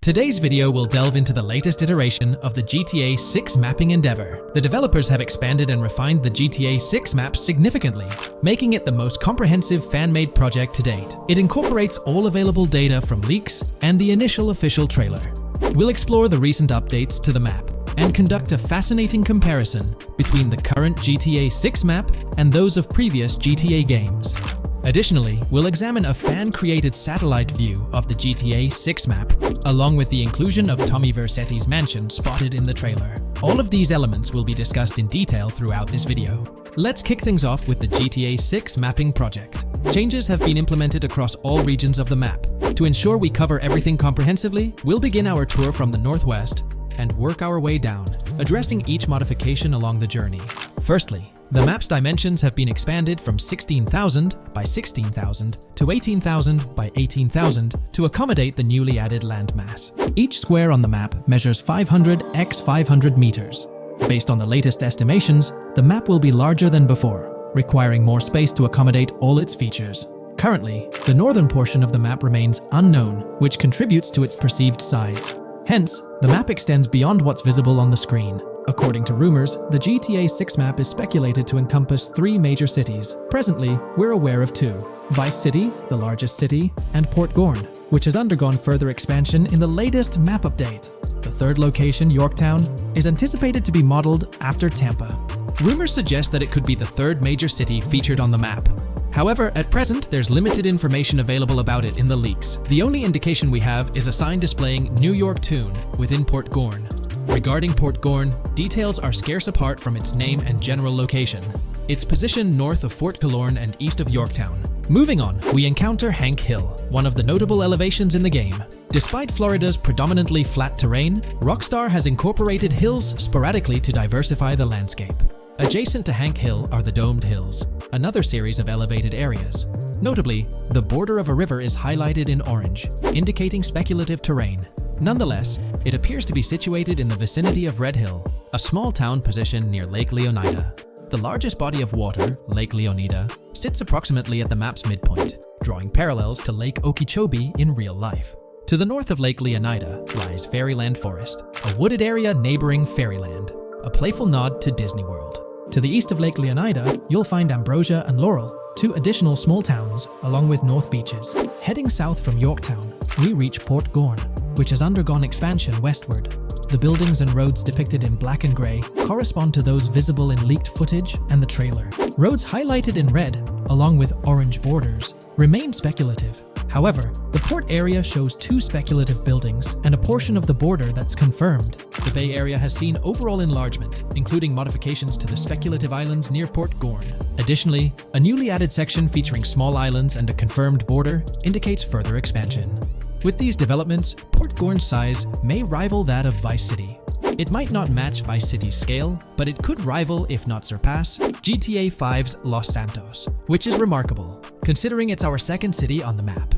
Today's video will delve into the latest iteration of the GTA 6 mapping endeavor. The developers have expanded and refined the GTA 6 map significantly, making it the most comprehensive fan-made project to date. It incorporates all available data from leaks and the initial official trailer. We'll explore the recent updates to the map and conduct a fascinating comparison between the current GTA 6 map and those of previous GTA games. Additionally, we'll examine a fan-created satellite view of the GTA 6 map, along with the inclusion of Tommy Vercetti's mansion spotted in the trailer. All of these elements will be discussed in detail throughout this video. Let's kick things off with the GTA 6 mapping project. Changes have been implemented across all regions of the map. To ensure we cover everything comprehensively, we'll begin our tour from the northwest and work our way down, addressing each modification along the journey. Firstly, the map's dimensions have been expanded from 16,000 by 16,000 to 18,000 by 18,000 to accommodate the newly added landmass. Each square on the map measures 500 x 500 meters. Based on the latest estimations, the map will be larger than before, requiring more space to accommodate all its features. Currently, the northern portion of the map remains unknown, which contributes to its perceived size. Hence, the map extends beyond what's visible on the screen. According to rumors, the GTA 6 map is speculated to encompass 3 major cities. Presently, we're aware of 2. Vice City, the largest city, and Port Gorn, which has undergone further expansion in the latest map update. The third location, Yorktown, is anticipated to be modeled after Tampa. Rumors suggest that it could be the third major city featured on the map. However, at present, there's limited information available about it in the leaks. The only indication we have is a sign displaying New York Tune within Port Gorn. Regarding Port Gorn, details are scarce apart from its name and general location. It's positioned north of Fort Killorn and east of Yorktown. Moving on, we encounter Hank Hill, one of the notable elevations in the game. Despite Florida's predominantly flat terrain, Rockstar has incorporated hills sporadically to diversify the landscape. Adjacent to Hank Hill are the Domed Hills, another series of elevated areas. Notably, the border of a river is highlighted in orange, indicating speculative terrain. Nonetheless, it appears to be situated in the vicinity of Red Hill, a small town positioned near Lake Leonida. The largest body of water, Lake Leonida, sits approximately at the map's midpoint, drawing parallels to Lake Okeechobee in real life. To the north of Lake Leonida lies Fairyland Forest, a wooded area neighboring Fairyland, a playful nod to Disney World. To the east of Lake Leonida, you'll find Ambrosia and Laurel, 2 additional small towns, along with North Beaches. Heading south from Yorktown, we reach Port Gorn, which has undergone expansion westward. The buildings and roads depicted in black and grey correspond to those visible in leaked footage and the trailer. Roads highlighted in red, along with orange borders, remain speculative. However, the port area shows 2 speculative buildings and a portion of the border that's confirmed. The Bay Area has seen overall enlargement, including modifications to the speculative islands near Port Gorn. Additionally, a newly added section featuring small islands and a confirmed border indicates further expansion. With these developments, Port Gorn's size may rival that of Vice City. It might not match Vice City's scale, but it could rival, if not surpass, GTA 5's Los Santos, which is remarkable, considering it's our second city on the map.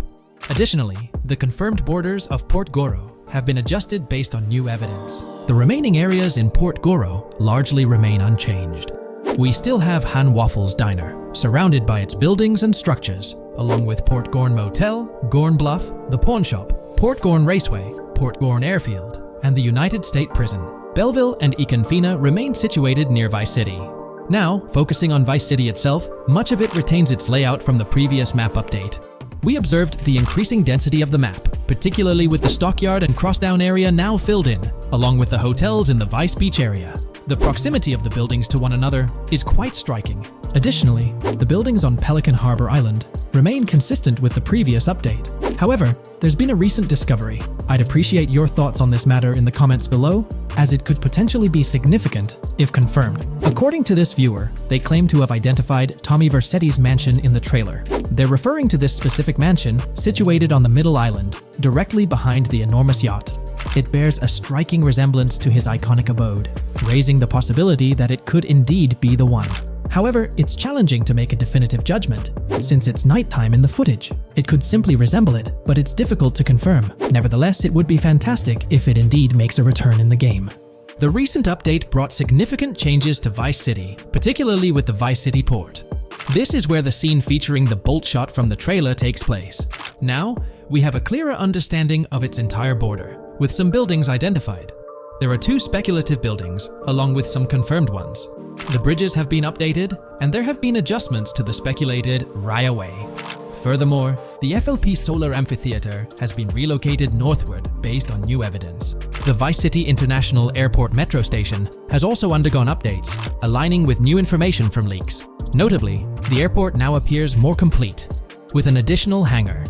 Additionally, the confirmed borders of Port Goro have been adjusted based on new evidence. The remaining areas in Port Goro largely remain unchanged. we still have Han Waffles Diner, surrounded by its buildings and structures, along with Port Gorn Motel, Gorn Bluff, the Pawn Shop, Port Gorn Raceway, Port Gorn Airfield, and the United State Prison. Belleville and Econfina remain situated near Vice City. Now, focusing on Vice City itself, much of it retains its layout from the previous map update. We observed the increasing density of the map, particularly with the Stockyard and Crossdown area now filled in, along with the hotels in the Vice Beach area. The proximity of the buildings to one another is quite striking. Additionally, the buildings on Pelican Harbor Island remain consistent with the previous update. However, there's been a recent discovery. I'd appreciate your thoughts on this matter in the comments below, as it could potentially be significant if confirmed. According to this viewer, they claim to have identified Tommy Vercetti's mansion in the trailer. They're referring to this specific mansion situated on the middle island, directly behind the enormous yacht. It bears a striking resemblance to his iconic abode, raising the possibility that it could indeed be the one. However, it's challenging to make a definitive judgment, since it's nighttime in the footage. It could simply resemble it, but it's difficult to confirm. Nevertheless, it would be fantastic if it indeed makes a return in the game. The recent update brought significant changes to Vice City, particularly with the Vice City port. This is where the scene featuring the bolt shot from the trailer takes place. Now, we have a clearer understanding of its entire border, with some buildings identified. There are 2 speculative buildings, along with some confirmed ones. The bridges have been updated, and there have been adjustments to the speculated Raya Way. Furthermore, the FLP Solar Amphitheater has been relocated northward based on new evidence. The Vice City International Airport metro station has also undergone updates, aligning with new information from leaks. Notably, the airport now appears more complete, with an additional hangar.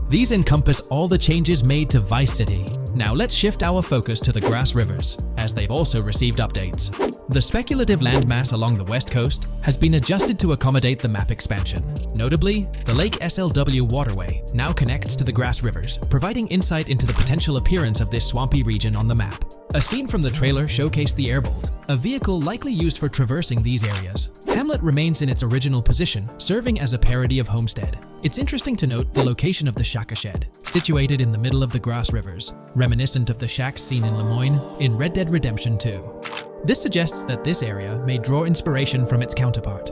These encompass all the changes made to Vice City. Now let's shift our focus to the Grass Rivers, as they've also received updates. The speculative landmass along the west coast has been adjusted to accommodate the map expansion. Notably, the Lake SLW waterway now connects to the Grass Rivers, providing insight into the potential appearance of this swampy region on the map. A scene from the trailer showcased the Airbolt, a vehicle likely used for traversing these areas. Hamlet remains in its original position, serving as a parody of Homestead. It's interesting to note the location of the Shaka Shed, situated in the middle of the Grass Rivers, reminiscent of the shacks seen in Lemoyne in Red Dead Redemption 2. This suggests that this area may draw inspiration from its counterpart.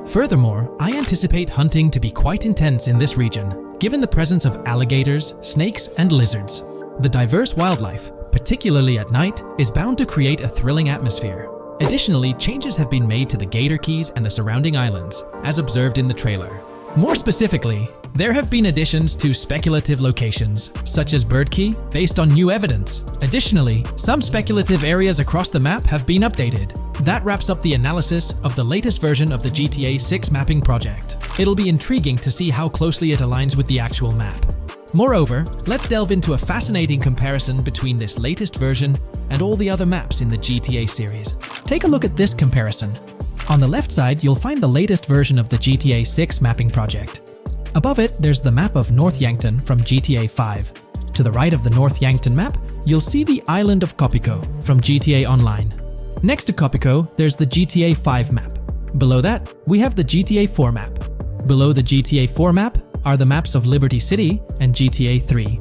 Furthermore, I anticipate hunting to be quite intense in this region, given the presence of alligators, snakes, and lizards. The diverse wildlife, particularly at night, is bound to create a thrilling atmosphere. Additionally, changes have been made to the Gator Keys and the surrounding islands, as observed in the trailer. More specifically, there have been additions to speculative locations, such as Bird Key, based on new evidence. Additionally, some speculative areas across the map have been updated. That wraps up the analysis of the latest version of the GTA 6 mapping project. It'll be intriguing to see how closely it aligns with the actual map. Moreover, let's delve into a fascinating comparison between this latest version and all the other maps in the GTA series. Take a look at this comparison. On the left side, you'll find the latest version of the GTA 6 mapping project. Above it, there's the map of North Yankton from GTA 5. To the right of the North Yankton map, you'll see the island of Copico from GTA Online. Next to Copico, there's the GTA 5 map. Below that, we have the GTA 4 map. Below the GTA 4 map are the maps of Liberty City and GTA 3.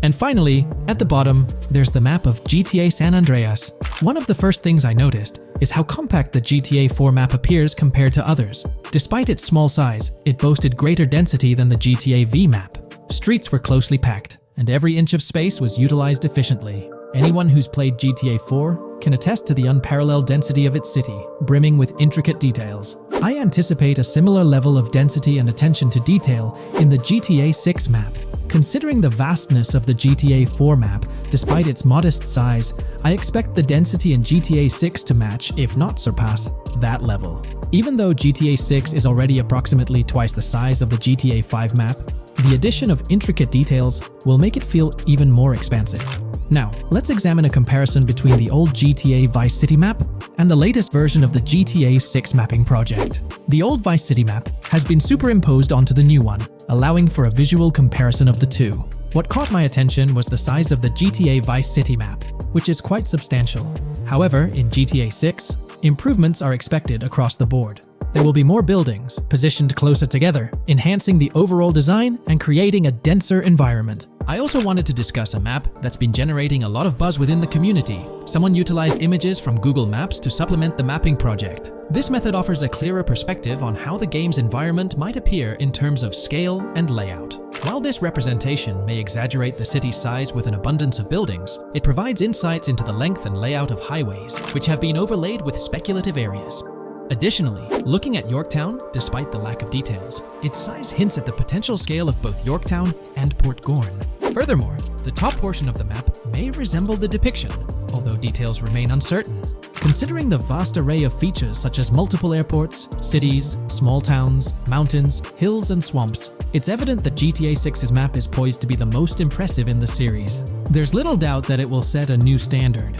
And finally, at the bottom, there's the map of GTA San Andreas. One of the first things I noticed is how compact the GTA 4 map appears compared to others. Despite its small size, it boasted greater density than the GTA V map. Streets were closely packed, and every inch of space was utilized efficiently. Anyone who's played GTA 4 can attest to the unparalleled density of its city, brimming with intricate details. I anticipate a similar level of density and attention to detail in the GTA 6 map. Considering the vastness of the GTA 4 map, despite its modest size, I expect the density in GTA 6 to match, if not surpass, that level. Even though GTA 6 is already approximately twice the size of the GTA 5 map, the addition of intricate details will make it feel even more expansive. Now, let's examine a comparison between the old GTA Vice City map and the latest version of the GTA 6 mapping project. The old Vice City map has been superimposed onto the new one, allowing for a visual comparison of the two. What caught my attention was the size of the GTA Vice City map, which is quite substantial. However, in GTA 6, improvements are expected across the board. There will be more buildings, positioned closer together, enhancing the overall design and creating a denser environment. I also wanted to discuss a map that's been generating a lot of buzz within the community. Someone utilized images from Google Maps to supplement the mapping project. This method offers a clearer perspective on how the game's environment might appear in terms of scale and layout. While this representation may exaggerate the city's size with an abundance of buildings, it provides insights into the length and layout of highways, which have been overlaid with speculative areas. Additionally, looking at Yorktown, despite the lack of details, its size hints at the potential scale of both Yorktown and Port Gorn. Furthermore, the top portion of the map may resemble the depiction, although details remain uncertain. Considering the vast array of features such as multiple airports, cities, small towns, mountains, hills, and swamps, it's evident that GTA 6's map is poised to be the most impressive in the series. There's little doubt that it will set a new standard.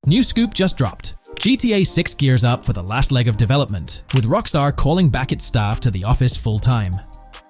New scoop just dropped. GTA 6 gears up for the last leg of development, with Rockstar calling back its staff to the office full-time.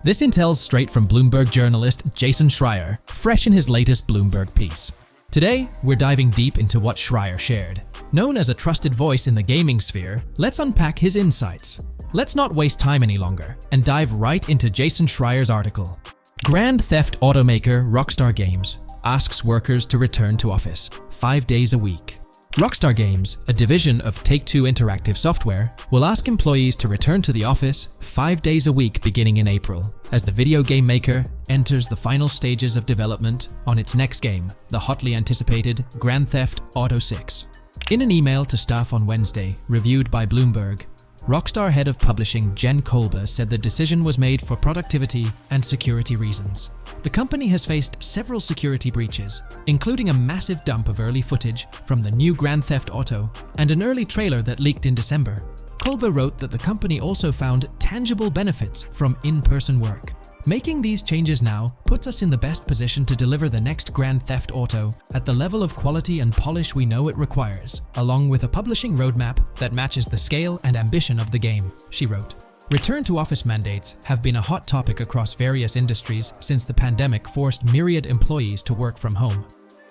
This intel's straight from Bloomberg journalist Jason Schreier, fresh in his latest Bloomberg piece. Today, we're diving deep into what Schreier shared. Known as a trusted voice in the gaming sphere, let's unpack his insights. Let's not waste time any longer, and dive right into Jason Schreier's article. Grand Theft automaker Rockstar Games asks workers to return to office 5 days a week. Rockstar Games, a division of Take-Two Interactive Software, will ask employees to return to the office 5 days a week beginning in April, as the video game maker enters the final stages of development on its next game, the hotly anticipated Grand Theft Auto 6. In an email to staff on Wednesday, reviewed by Bloomberg, Rockstar head of publishing Jen Kolber said the decision was made for productivity and security reasons. The company has faced several security breaches, including a massive dump of early footage from the new Grand Theft Auto and an early trailer that leaked in December. Kolber wrote that the company also found tangible benefits from in-person work. Making these changes now puts us in the best position to deliver the next Grand Theft Auto at the level of quality and polish we know it requires, along with a publishing roadmap that matches the scale and ambition of the game, she wrote. Return-to-office mandates have been a hot topic across various industries since the pandemic forced myriad employees to work from home.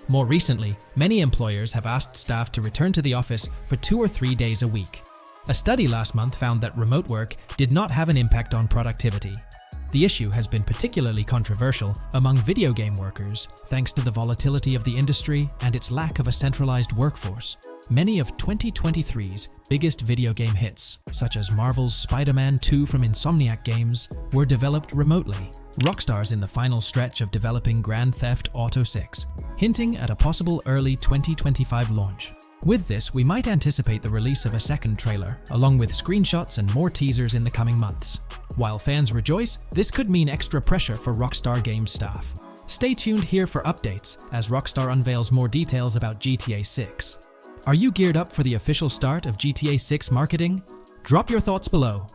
More recently, many employers have asked staff to return to the office for 2 or 3 days a week. A study last month found that remote work did not have an impact on productivity. The issue has been particularly controversial among video game workers, thanks to the volatility of the industry and its lack of a centralized workforce. Many of 2023's biggest video game hits, such as Marvel's Spider-Man 2 from Insomniac Games, were developed remotely. Rockstar's in the final stretch of developing Grand Theft Auto 6, hinting at a possible early 2025 launch. With this, we might anticipate the release of a second trailer, along with screenshots and more teasers in the coming months. While fans rejoice, this could mean extra pressure for Rockstar Games staff. Stay tuned here for updates as Rockstar unveils more details about GTA 6. Are you geared up for the official start of GTA 6 marketing? Drop your thoughts below,